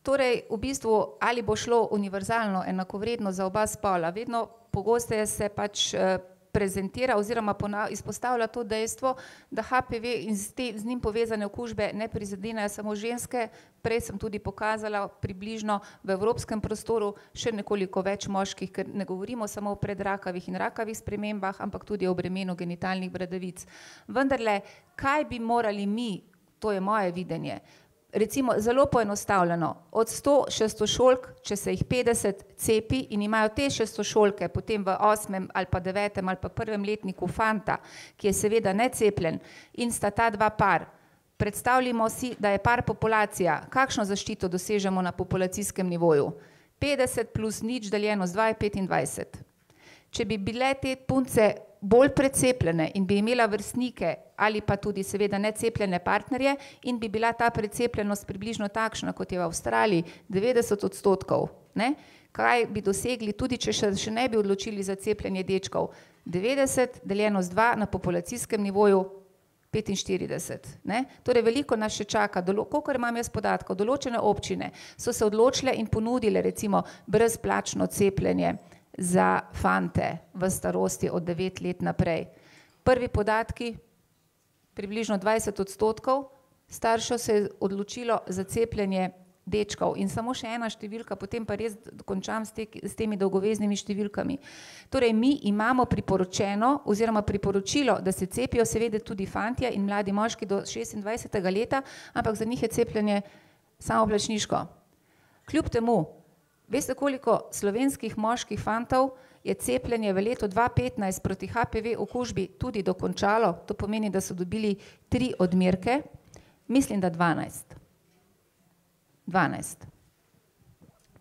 Torej, v bistvu, ali bo šlo univerzalno enakovredno za oba spola, vedno pogosteje se pač prezentira oziroma izpostavlja to dejstvo, da HPV in z njim povezane okužbe ne prizadenejo samo ženske, prej sem tudi pokazala približno v evropskem prostoru še nekoliko več moških, ker ne govorimo samo o predrakavih in rakavih spremembah, ampak tudi o bremenu genitalnih bradavic. Vendarle, kaj bi morali mi, to je moje videnje, recimo zelo poenostavljeno, od 100 šestošolk, če se jih 50 cepi in imajo te šestošolke potem v 8. ali pa 9. ali pa 1. letniku fanta, ki je seveda necepljen in sta ta dva par, predstavljamo si, da je par populacija, kakšno zaščito dosežemo na populacijskem nivoju? 50 plus nič deljeno z 2 je 25. Če bi bile te punce bolj precepljene in bi imela vrstnike ali pa tudi seveda necepljene partnerje in bi bila ta precepljenost približno takšna, kot je v Avstraliji, 90%, ne? Kaj bi dosegli, tudi če še ne bi odločili za cepljenje dečkov? 90 deljeno z 2 na populacijskem nivoju 45. Ne? Torej veliko nas še čaka, kolikor imam jaz podatkov, določene občine so se odločile in ponudile recimo brezplačno cepljenje za fante v starosti od 9 let naprej. Prvi podatki, približno 20% staršev se je odločilo za cepljenje dečkov in samo še ena številka, potem pa res končam s temi dolgoveznimi številkami. Torej mi imamo priporočeno oziroma priporočilo, da se cepijo seveda tudi fantje in mladi moški do 26. leta, ampak za njih je cepljenje samoplačniško. Kljub temu, veste, koliko slovenskih moških fantov je cepljenje v letu 2015 proti HPV okužbi tudi dokončalo, to pomeni, da so dobili 3 odmerke, mislim, da 12.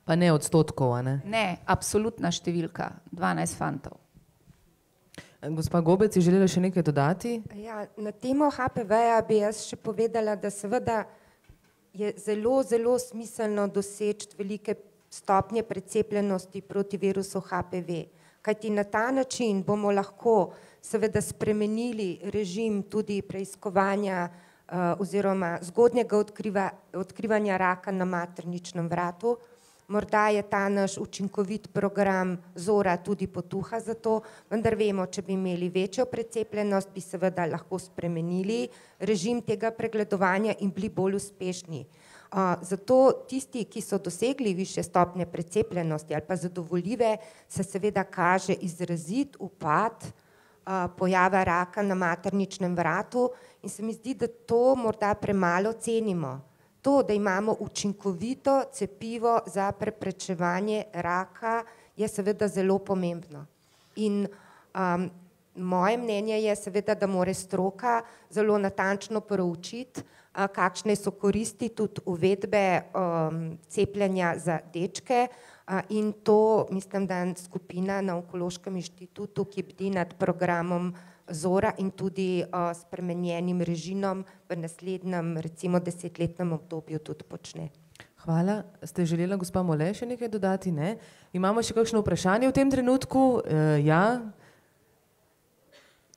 Pa ne odstotkov, a ne? Ne, absolutna številka, 12 fantov. Gospa Gobec, je želela še nekaj dodati? Ja, na temo HPV-ja bi jaz še povedala, da seveda je zelo, zelo smiselno doseči velike stopnje precepljenosti proti virusu HPV. Kajti na ta način bomo lahko seveda spremenili režim tudi preiskovanja oziroma zgodnjega odkrivanja raka na materničnem vratu. Morda je ta naš učinkovit program Zora tudi potuha za to, vendar vemo, če bi imeli večjo precepljenost, bi seveda lahko spremenili režim tega pregledovanja in bili bolj uspešni. Zato tisti, ki so dosegli višje stopnje precepljenosti ali pa zadovoljive, se seveda kaže izrazit upad pojava raka na materničnem vratu in se mi zdi, da to morda premalo cenimo. To, da imamo učinkovito cepivo za preprečevanje raka, je seveda zelo pomembno. In Moje mnenje je seveda, da mora stroka zelo natančno proučiti, kakšne so koristi tudi uvedbe cepljenja za dečke, in to mislim, da je skupina na Onkološkem inštitutu, ki bdi nad programom Zora in tudi spremenjenim režimom v naslednjem, recimo 10-letnem obdobju tudi počne. Hvala. Ste želela, gospa Mole, še nekaj dodati? Ne. Imamo še kakšno vprašanje v tem trenutku? Ja.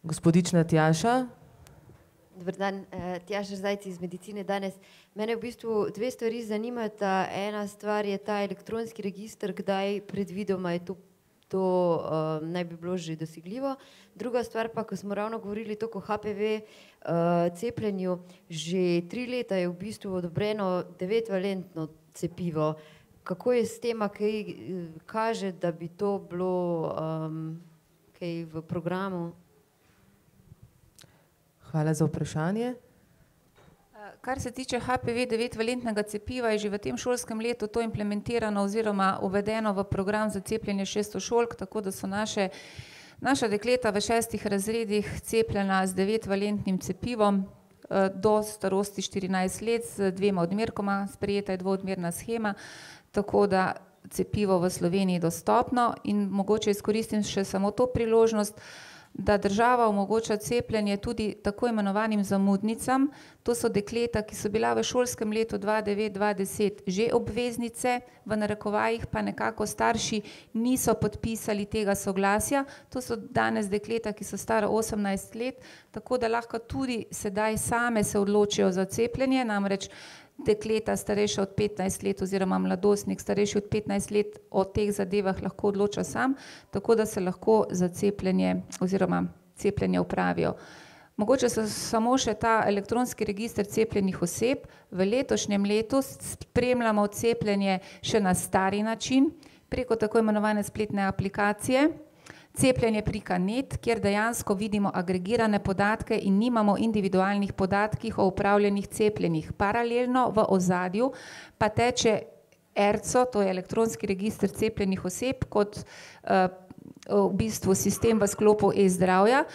Gospodična Tjaša. Dobar dan, Tjaša Zajc iz Medicine danes. Mene v bistvu dve stvari zanimata. Ena stvar je ta elektronski register, kdaj predvidoma je to naj bi bilo že dosegljivo. Druga stvar pa, ko smo ravno govorili toliko o HPV cepljenju, že 3 leta je v bistvu odobreno 9-valentno cepivo. Kako je s tem, kaj kaže, da bi to bilo kaj v programu? Hvala za vprašanje. Kar se tiče HPV 9-valentnega cepiva, je že v tem šolskem letu to implementirano oziroma uvedeno v program za cepljenje 600 šolk, tako da so naša dekleta v 6 razredih cepljena z 9-valentnim cepivom do starosti 14 let z 2 odmerkoma, sprejeta je 2-odmerna shema, tako da cepivo v Sloveniji dostopno. In mogoče izkoristim še samo to priložnost, da država omogoča cepljenje tudi tako imenovanim zamudnicam. To so dekleta, ki so bila v šolskem letu 2009-2010 že obveznice, v narekovajih pa nekako starši niso podpisali tega soglasja. To so danes dekleta, ki so stara 18 let, tako da lahko tudi sedaj same se odločijo za cepljenje, namreč dekleta starejša od 15 let oziroma mladostnik starejši od 15 let o teh zadevah lahko odloča sam, tako da se lahko za cepljenje oziroma cepljenje upravijo. Mogoče samo še ta elektronski register cepljenih oseb. V letošnjem letu spremljamo cepljenje še na stari način, preko tako imenovane spletne aplikacije, cepljenje.net, kjer dejansko vidimo agregirane podatke in nimamo individualnih podatkih o upravljenih cepljenih. Paralelno v ozadju pa teče ERCO, to je elektronski register cepljenih oseb, kot v bistvu sistem v sklopu e-zdravja,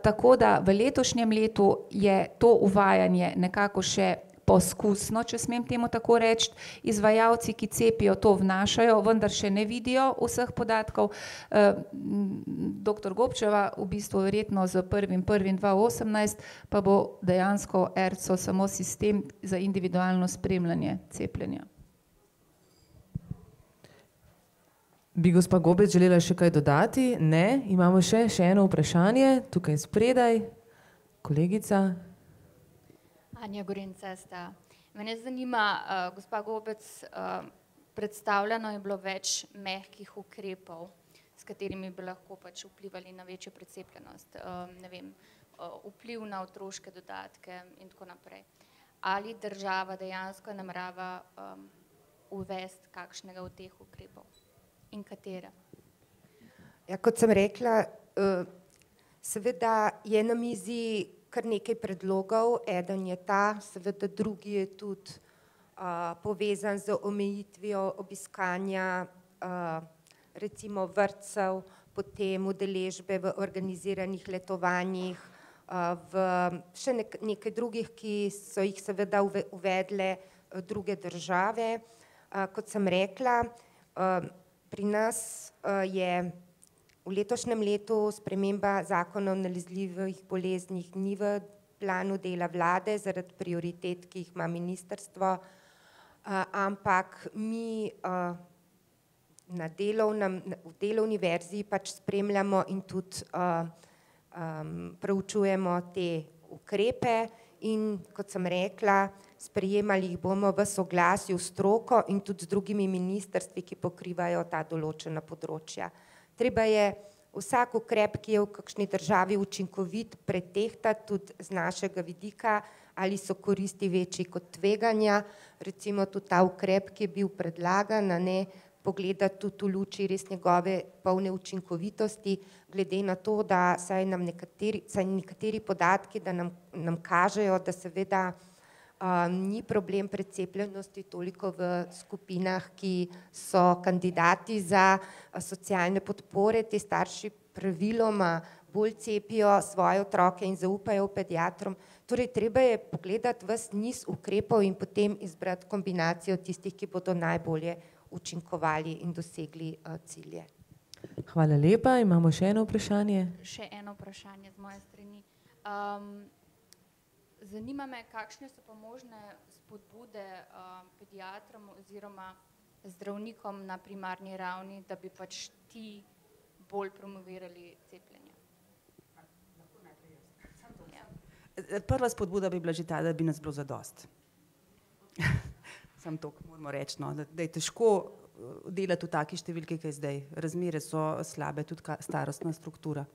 tako da v letošnjem letu je to uvajanje nekako še poskusno, če smem temu tako reči. Izvajalci, ki cepijo, to vnašajo, vendar še ne vidijo vseh podatkov. Dr. Gobčeva v bistvu verjetno z 1.1.2018 pa bo dejansko ERCO samo sistem za individualno spremljanje cepljenja. Bi gospa Gobec želela še kaj dodati? Ne. Imamo še eno vprašanje, tukaj spredaj. Kolegica. Anja Gorenc-Cesta. Mene zanima, gospa Gobec, predstavljeno je bilo več mehkih ukrepov, s katerimi bi lahko pač vplivali na večjo precepljenost. Ne vem, vpliv na otroške dodatke in tako naprej. Ali država dejansko namerava uvesti kakšnega od teh ukrepov in katere? Ja, kot sem rekla, seveda je na mizi kar nekaj predlogov, eden je ta, seveda drugi je tudi povezan z omejitvijo obiskanja recimo vrtcev, potem udeležbe v organiziranih letovanjih, v še nekaj drugih, ki so jih seveda uvedle druge države. Kot sem rekla, pri nas je v letošnjem letu sprememba zakona o nalezljivih boleznih ni v planu dela vlade zaradi prioritet, ki jih ima ministrstvo, ampak mi v delovni verziji pač spremljamo in tudi proučujemo te ukrepe in, kot sem rekla, sprejemali jih bomo v soglasju s stroko in tudi z drugimi ministrstvi, ki pokrivajo ta določena področja. Treba je vsak ukrep, ki je v kakšni državi učinkovit, pretehtati tudi z našega vidika, ali so koristi večji kot tveganja. Recimo tudi ta ukrep, ki je bil predlagan, pogledati tudi v luči res njegove polne učinkovitosti, glede na to, da saj nekateri podatki, da nam kažejo, da seveda ni problem precepljenosti toliko v skupinah, ki so kandidati za socialne podpore. Ti starši praviloma bolj cepijo svoje otroke in zaupajo pediatrom. Torej, treba je pogledati ves niz ukrepov in potem izbrati kombinacijo tistih, ki bodo najbolje učinkovali in dosegli cilje. Hvala lepa. Imamo še eno vprašanje. Še eno vprašanje z moje strani. Zanima me, kakšne so pa možne spodbude pediatrom oziroma zdravnikom na primarni ravni, da bi pač ti bolj promovirali cepljenje. Prva spodbuda bi bila že ta, da bi nas bilo zadosti. Samo to moramo reči, no, da je težko delati v taki številki, kaj zdaj. Razmere so slabe, tudi starostna struktura.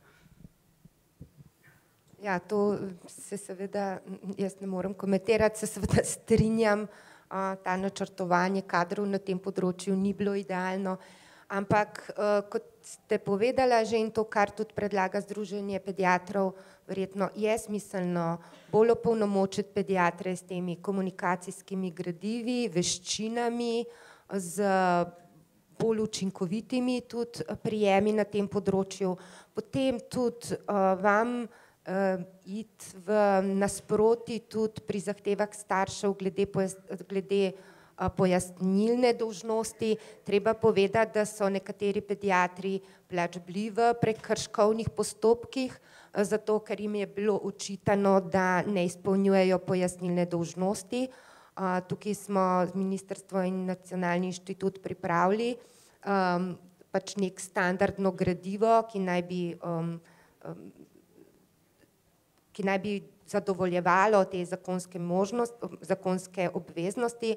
Ja, to se seveda, jaz ne morem komentirati, se seveda strinjam, ta načrtovanje kadrov na tem področju ni bilo idealno, ampak kot ste povedala že in to, kar tudi predlaga Združenje pediatrov, verjetno je smiselno bolj opolnomočiti pediatre s temi komunikacijskimi gradivi, veščinami, z bolj učinkovitimi tudi prijemi na tem področju. Potem tudi vam iti v nasproti tudi pri zahtevah staršev glede pojasnilne dolžnosti. Treba povedati, da so nekateri pediatri pač bili v prekrškovnih postopkih, zato ker jim je bilo očitano, da ne izpolnjujejo pojasnilne dolžnosti. Tukaj smo z Ministrstvo in Nacionalni inštitut pripravili pač nek standardno gradivo, ki naj bi zadovoljevalo te zakonske obveznosti,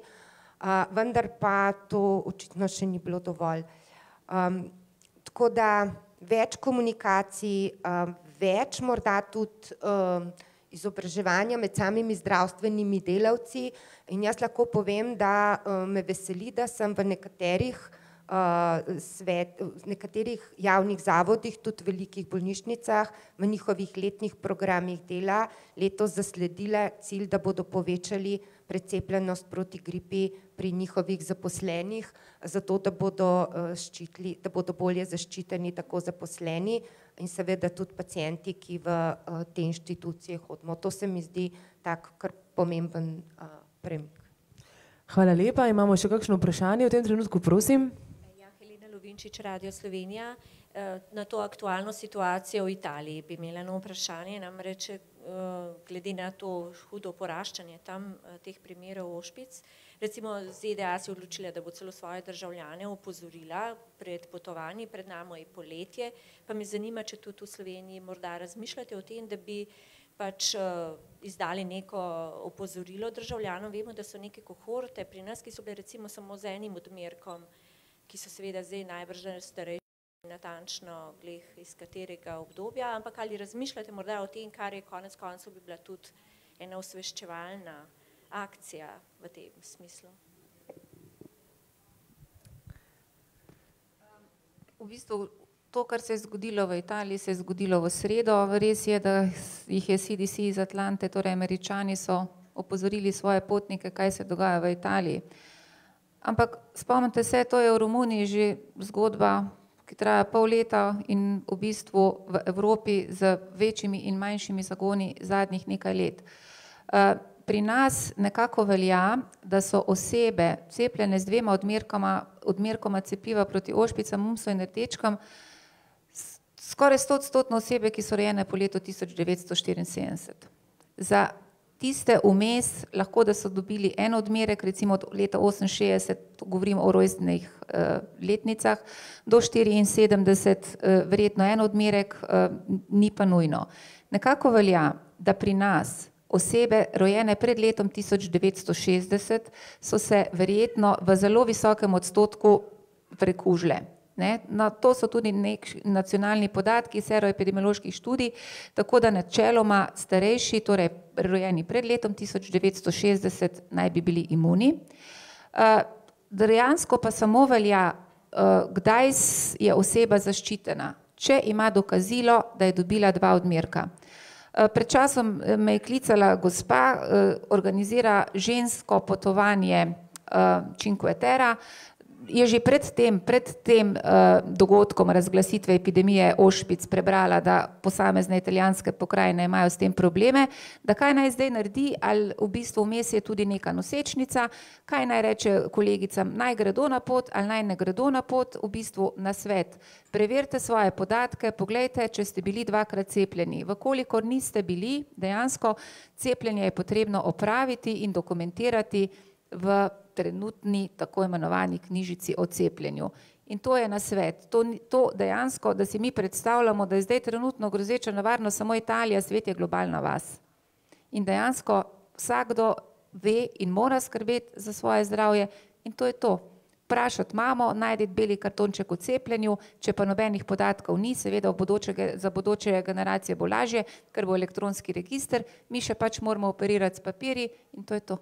vendar pa to očitno še ni bilo dovolj. Tako da več komunikacij, več morda tudi izobraževanja med samimi zdravstvenimi delavci in jaz lahko povem, da me veseli, da sem v nekaterih javnih zavodih, tudi velikih bolnišnicah, v njihovih letnih programih dela letos zasledila cilj, da bodo povečali precepljenost proti gripi pri njihovih zaposlenih, zato da bodo bolje zaščiteni tako zaposleni in seveda tudi pacienti, ki v te inštitucije hodimo. To se mi zdi tak kar pomemben premik. Hvala lepa. Imamo še kakšno vprašanje v tem trenutku, prosim? Vinčič, Radio Slovenija. Na to aktualno situacijo v Italiji bi imela eno vprašanje, namreč glede na to hudo poraščanje tam teh primerov ošpic. Recimo ZDA se odločila, da bo celo svoje državljane opozorila pred potovanji, pred nami je poletje, pa me zanima, če tudi v Sloveniji morda razmišljate o tem, da bi pač izdali neko opozorilo državljanom. Vemo, da so neke kohorte pri nas, ki so bile recimo samo z enim odmerkom, ki so seveda zdaj najbrž starejši natančno glih iz katerega obdobja, ampak ali razmišljate morda o tem, kar je konec koncev bi bila tudi ena osveščevalna akcija v tem smislu? V bistvu to, kar se je zgodilo v Italiji, se je zgodilo v sredo. Res je, da jih je CDC iz Atlante, torej Američani so opozorili svoje potnike, kaj se dogaja v Italiji. Ampak spomnite se, to je v Romuniji že zgodba, ki traja pol leta in v bistvu v Evropi z večjimi in manjšimi zagoni zadnjih nekaj let. Pri nas nekako velja, da so osebe cepljene z 2 odmerkoma cepiva proti ošpicam, mumsu in rdečkam, skoraj 100% osebe, ki so rojene po letu 1974. Za tiste vmes lahko, da so dobili en odmerek, recimo od leta 68, govorim o rojstnih letnicah, do 74, verjetno en odmerek, ni pa nujno. Nekako velja, da pri nas osebe rojene pred letom 1960 so se verjetno v zelo visokem odstotku prekužile. No, to so tudi nacionalni podatki seroepidemioloških študij, tako da načeloma starejši, torej rojeni pred letom 1960, naj bi bili imuni. Dejansko pa samo velja, kdaj je oseba zaščitena, če ima dokazilo, da je dobila 2 odmerka. Pred časom me je klicala gospa, organizira žensko potovanje Cinque Terre, je že pred tem dogodkom razglasitve epidemije ošpic prebrala, da posamezne italijanske pokrajine imajo s tem probleme, da kaj naj zdaj naredi, ali v bistvu vmes je tudi neka nosečnica, kaj naj reče kolegicam, naj gredo na pot ali naj ne gredo na pot, v bistvu na svet. Preverite svoje podatke, poglejte, če ste bili 2-krat cepljeni. Vkolikor niste bili, dejansko cepljenje je potrebno opraviti in dokumentirati v trenutni tako imenovani knjižici o cepljenju. In to je nasvet. To dejansko, da si mi predstavljamo, da je zdaj trenutno grozeča nevarnost samo Italija, svet je globalna vas. In dejansko vsakdo ve in mora skrbeti za svoje zdravje in to je to. Vprašati mamo, najti beli kartonček o cepljenju, če pa nobenih podatkov ni, seveda za bodoče generacije bo lažje, ker bo elektronski register, mi še pač moramo operirati s papirji in to je to.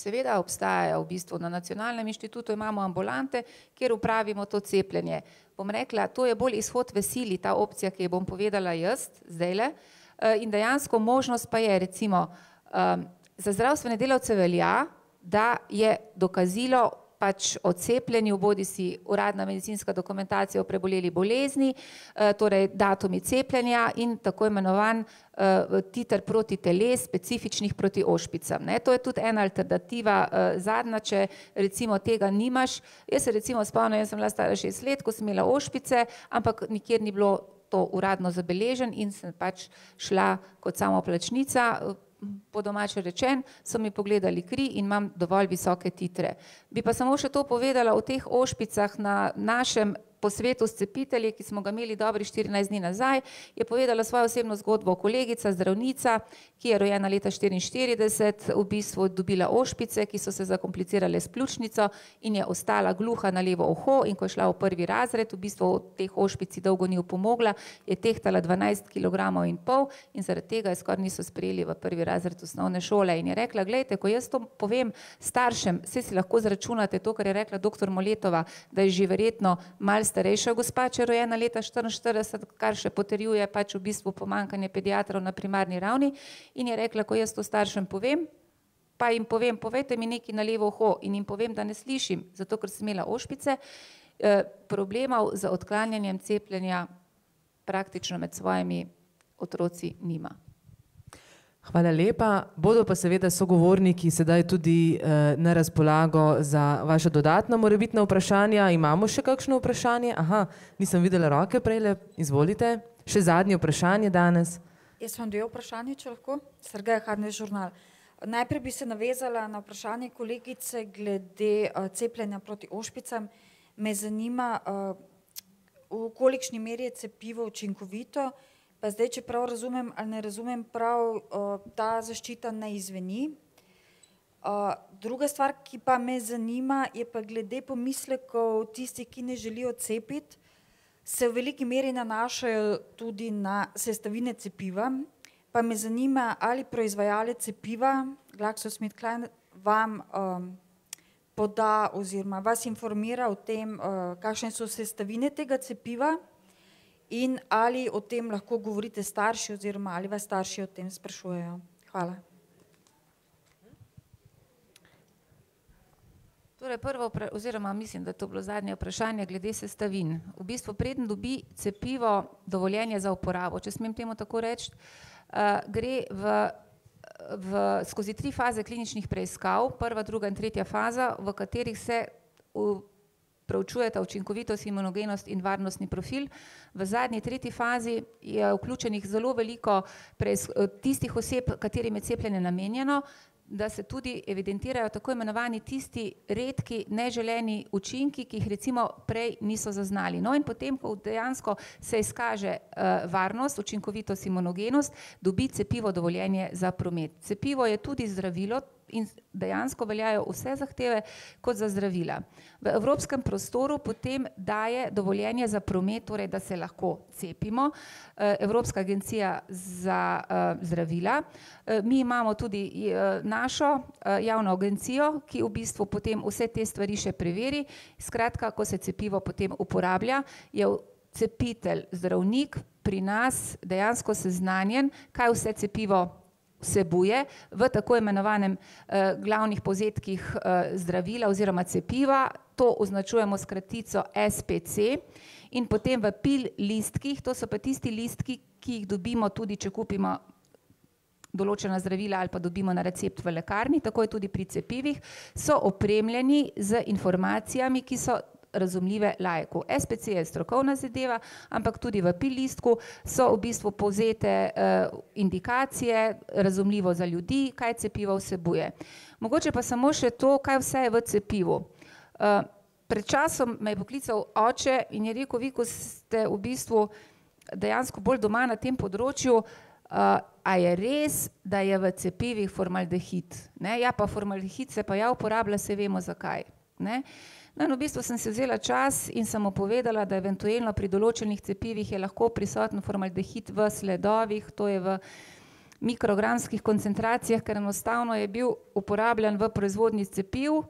Seveda obstajajo, v bistvu na Nacionalnem inštitutu imamo ambulante, kjer upravimo to cepljenje. Bom rekla, to je bolj izhod v sili, ta opcija, ki jo bom povedala jaz zdajle. In dejansko možnost pa je, recimo, za zdravstvene delavce velja, da je dokazilo pač o cepljenju, bodi si uradna medicinska dokumentacija o preboleli bolezni, torej datumi cepljenja in tako imenovan titer proti teles, specifičnih proti ošpicam. To je tudi ena alternativa zadnja, če recimo tega nimaš. Jaz se recimo spomnim, jaz sem bila stara 6 let, ko sem imela ošpice, ampak nikjer ni bilo to uradno zabeležen in sem pač šla kot samoplačnica, po domače rečen, so mi pogledali kri in imam dovolj visoke titre. Bi pa samo še to povedala o teh ošpicah na našem posvetu s cepitelji, ki smo ga imeli dobri 14 dni nazaj, je povedala svojo osebno zgodbo kolegica, zdravnica, ki je rojena leta 1944, v bistvu dobila ošpice, ki so se zakomplicirale s pljučnico in je ostala gluha na levo uho in ko je šla v 1. razred, v bistvu teh ošpici dolgo ni upomogla, je tehtala 12,5 kg in zaradi tega je skoraj niso sprejeli v 1. razred osnovne šole in je rekla, glejte, ko jaz to povem staršem, saj si lahko zračunate to, kar je rekla doktor Moletova, da je že verjetno malo starejša gospa, če je rojena leta 1944, kar še potrjuje pač v bistvu pomanjkanje pediatrov na primarni ravni in je rekla, ko jaz to staršem povem, pa jim povem, povejte mi nekaj na levo uho in jim povem, da ne slišim, zato ker sem imela ošpice, problemov z odklanjanjem cepljenja praktično med svojimi otroci nima. Hvala lepa. Bodo pa seveda sogovorniki sedaj tudi na razpolago za vaše dodatna morebitna vprašanja. Imamo še kakšno vprašanje? Aha, nisem videla roke prejle. Izvolite. Še zadnje vprašanje danes. Jaz imam 2 vprašanje, če lahko. Sergeja Harnes, Žurnal. Najprej bi se navezala na vprašanje kolegice glede cepljenja proti ošpicam. Me zanima, v kolikšni meri je cepivo učinkovito. Pa zdaj, če prav razumem ali ne razumem prav, ta zaščita ne izzveni. Druga stvar, ki pa me zanima, je pa glede pomislekov tistih, ki ne želijo cepiti, se v veliki meri nanašajo tudi na sestavine cepiva. Pa me zanima, ali proizvajalec cepiva, GlaxoSmithKline, vam poda oziroma vas informira o tem, kakšne so sestavine tega cepiva, in ali o tem lahko govorite starši oziroma ali vas starši o tem sprašujejo. Hvala. Torej prvo, oziroma mislim, da to bilo zadnje vprašanje glede sestavin. V bistvu preden dobi cepivo dovoljenje za uporabo, če smem temu tako reči, gre skozi 3 faze kliničnih preiskav, 1., 2. in 3. faza, v katerih se preučujeta učinkovitost, imunogenost in varnostni profil. V zadnji 3. fazi je vključenih zelo veliko tistih oseb, katerim je cepljenje namenjeno, da se tudi evidentirajo tako imenovani tisti redki neželeni učinki, ki jih recimo prej niso zaznali. No in potem, ko dejansko se izkaže varnost, učinkovitost, imunogenost, dobi cepivo dovoljenje za promet. Cepivo je tudi zdravilo in dejansko veljajo vse zahteve kot za zdravila. V evropskem prostoru potem daje dovoljenje za promet, torej da se lahko cepimo, Evropska agencija za zdravila. Mi imamo tudi našo javno agencijo, ki v bistvu potem vse te stvari še preveri. Skratka, ko se cepivo potem uporablja, je cepitelj zdravnik pri nas dejansko seznanjen, kaj vse cepivo vsebuje v tako imenovanem glavnih povzetkih zdravila oziroma cepiva. To označujemo s kratico SPC in potem v pil listkih, to so pa tisti listki, ki jih dobimo tudi, če kupimo določena zdravila ali pa dobimo na recept v lekarni, tako je tudi pri cepivih, so opremljeni z informacijami, ki so razumljive laiku. SPC je strokovna zadeva, ampak tudi v pil listku so v bistvu povzete indikacije, razumljivo za ljudi, kaj cepivo vsebuje. Mogoče pa samo še to, kaj vse je v cepivu. Pred časom me je poklical oče in je rekel, vi, ko ste v bistvu dejansko bolj doma na tem področju, a je res, da je v cepivih formaldehid? Ja, pa formaldehid se pa ja uporablja, se vemo zakaj. No, in v bistvu sem si vzela čas in sem mu povedala, da eventualno pri določenih cepivih je lahko prisoten formaldehid v sledovih, to je v mikrogramskih koncentracijah, ker enostavno je bil uporabljan v proizvodnji cepiv,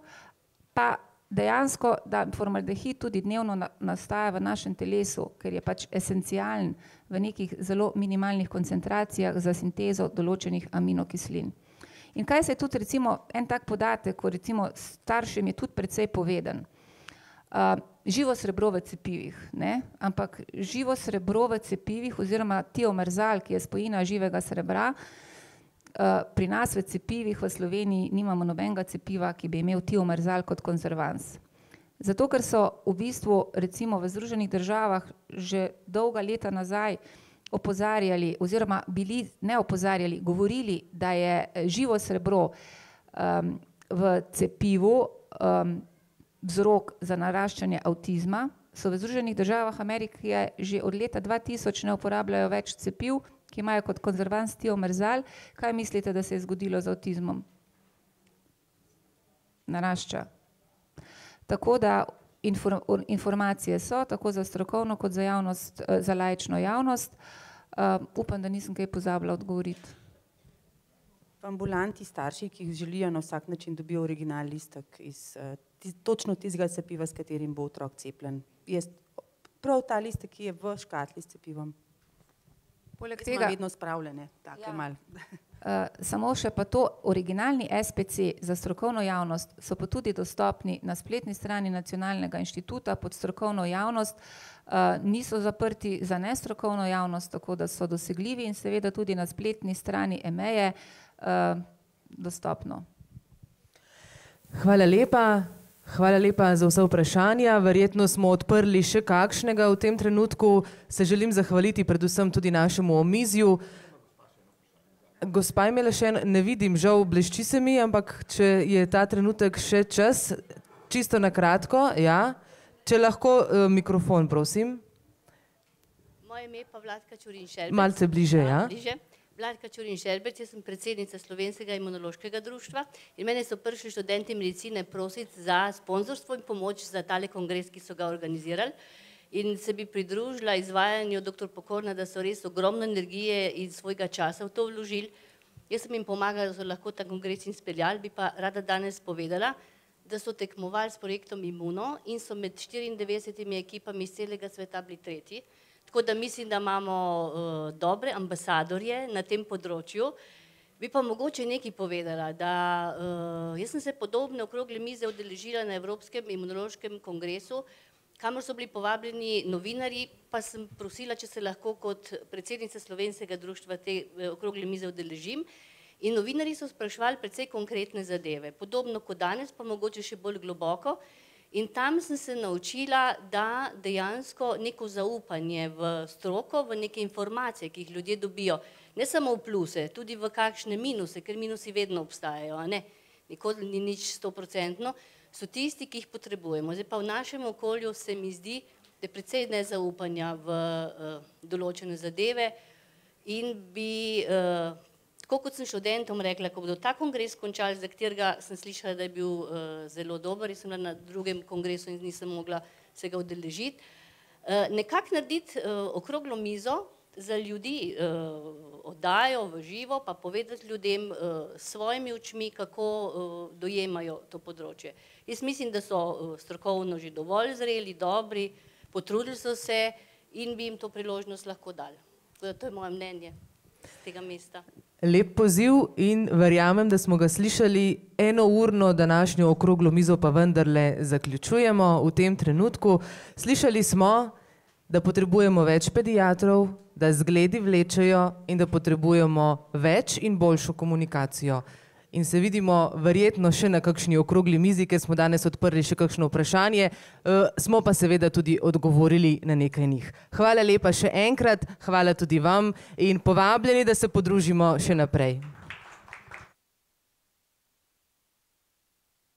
pa dejansko, da formaldehid tudi dnevno nastaja v našem telesu, ker je pač esencialen v nekih zelo minimalnih koncentracijah za sintezo določenih aminokislin. In kaj se je tudi recimo en tak podatek, ko recimo staršem je tudi precej povedan. Živo srebro v cepivih, ampak živo srebro v cepivih oziroma tiomerzal, ki je spojina živega srebra, pri nas v cepivih v Sloveniji nimamo nobenega cepiva, ki bi imel tiomerzal kot konzervans. Zato, ker so v bistvu recimo v Združenih državah že dolga leta nazaj opozarjali oziroma bili, ne opozarjali, govorili, da je živo srebro v cepivu vzrok za naraščanje avtizma, so v Združenih državah Amerike že od leta 2000 ne uporabljajo več cepiv, ki imajo kot konzervans tiomerzal. Kaj mislite, da se je zgodilo z avtizmom? Narašča. Tako da informacije so, tako za strokovno kot za javnost, za laično javnost. Upam, da nisem kaj pozabila odgovoriti. V ambulanti starši, ki jih želijo na vsak način, dobijo original listek iz točno tistega cepiva, s katerim bo otrok cepljen. Je prav ta listek, ki je v škatli s cepivom. Poleg tega vedno spravljene, take malo. Samo še pa to, originalni SPC za strokovno javnost so pa tudi dostopni na spletni strani Nacionalnega inštituta pod strokovno javnost, niso zaprti za nestrokovno javnost, tako da so dosegljivi in seveda tudi na spletni strani EMEA dostopno. Hvala lepa za vse vprašanja. Verjetno smo odprli še kakšnega v tem trenutku. Se želim zahvaliti predvsem tudi našemu omizju. Gospa imela še ne vidim, žal blešči se mi, ampak če je ta trenutek še čas, čisto na kratko, ja. Če lahko mikrofon, prosim. Moje ime pa Vladka Čurin-Šerbec. Malce bliže, ja. Vladka Čurin-Šerbec, jaz sem predsednica Slovenskega imunološkega društva in mene so prišli študenti medicine prositi za sponzorstvo in pomoč za tale kongres, ki so ga organizirali. In se bi pridružila izvajanju dr. Pokorna, da so res ogromno energije in svojega časa v to vložili. Jaz sem jim pomagala, da so lahko ta kongres izpeljali, bi pa rada danes povedala, da so tekmovali s projektom Immuno in so med 94 ekipami iz celega sveta bili tretji. Tako da mislim, da imamo dobre ambasadorje na tem področju. Bi pa mogoče nekaj povedala, da jaz sem se podobne okrogle mize udeležila na Evropskem imunološkem kongresu, kamor so bili povabljeni novinarji, pa sem prosila, če se lahko kot predsednica Slovenskega društva te okrogle mize udeležim. In novinarji so spraševali precej konkretne zadeve, podobno kot danes, pa mogoče še bolj globoko. In tam sem se naučila, da dejansko neko zaupanje v stroko, v neke informacije, ki jih ljudje dobijo, ne samo v pluse, tudi v kakšne minuse, ker minusi vedno obstajajo, nikoli ni nič 100%, so tisti, ki jih potrebujemo. Zdaj pa v našem okolju se mi zdi, da je precej nezaupanja v določene zadeve in bi, tako kot sem študentom rekla, ko bodo ta kongres končali, za katerega sem slišala, da je bil zelo dober, jaz sem bila na drugem kongresu in nisem mogla se ga udeležiti, nekako narediti okroglo mizo za ljudi, oddajo v živo, pa povedati ljudem s svojimi očmi, kako dojemajo to področje. Jaz mislim, da so strokovno že dovolj zreli, dobri, potrudili so se in bi jim to priložnost lahko dali. To je moje mnenje z tega mesta. Lep poziv in verjamem, da smo ga slišali. Enourno današnjo okroglo mizo pa vendarle zaključujemo v tem trenutku. Slišali smo, da potrebujemo več pediatrov, da zgledi vlečejo in da potrebujemo več in boljšo komunikacijo. In se vidimo verjetno še na kakšni okrogli mizi, ker smo danes odprli še kakšno vprašanje, smo pa seveda tudi odgovorili na nekaj njih. Hvala lepa še enkrat, hvala tudi vam in povabljeni, da se podružimo še naprej.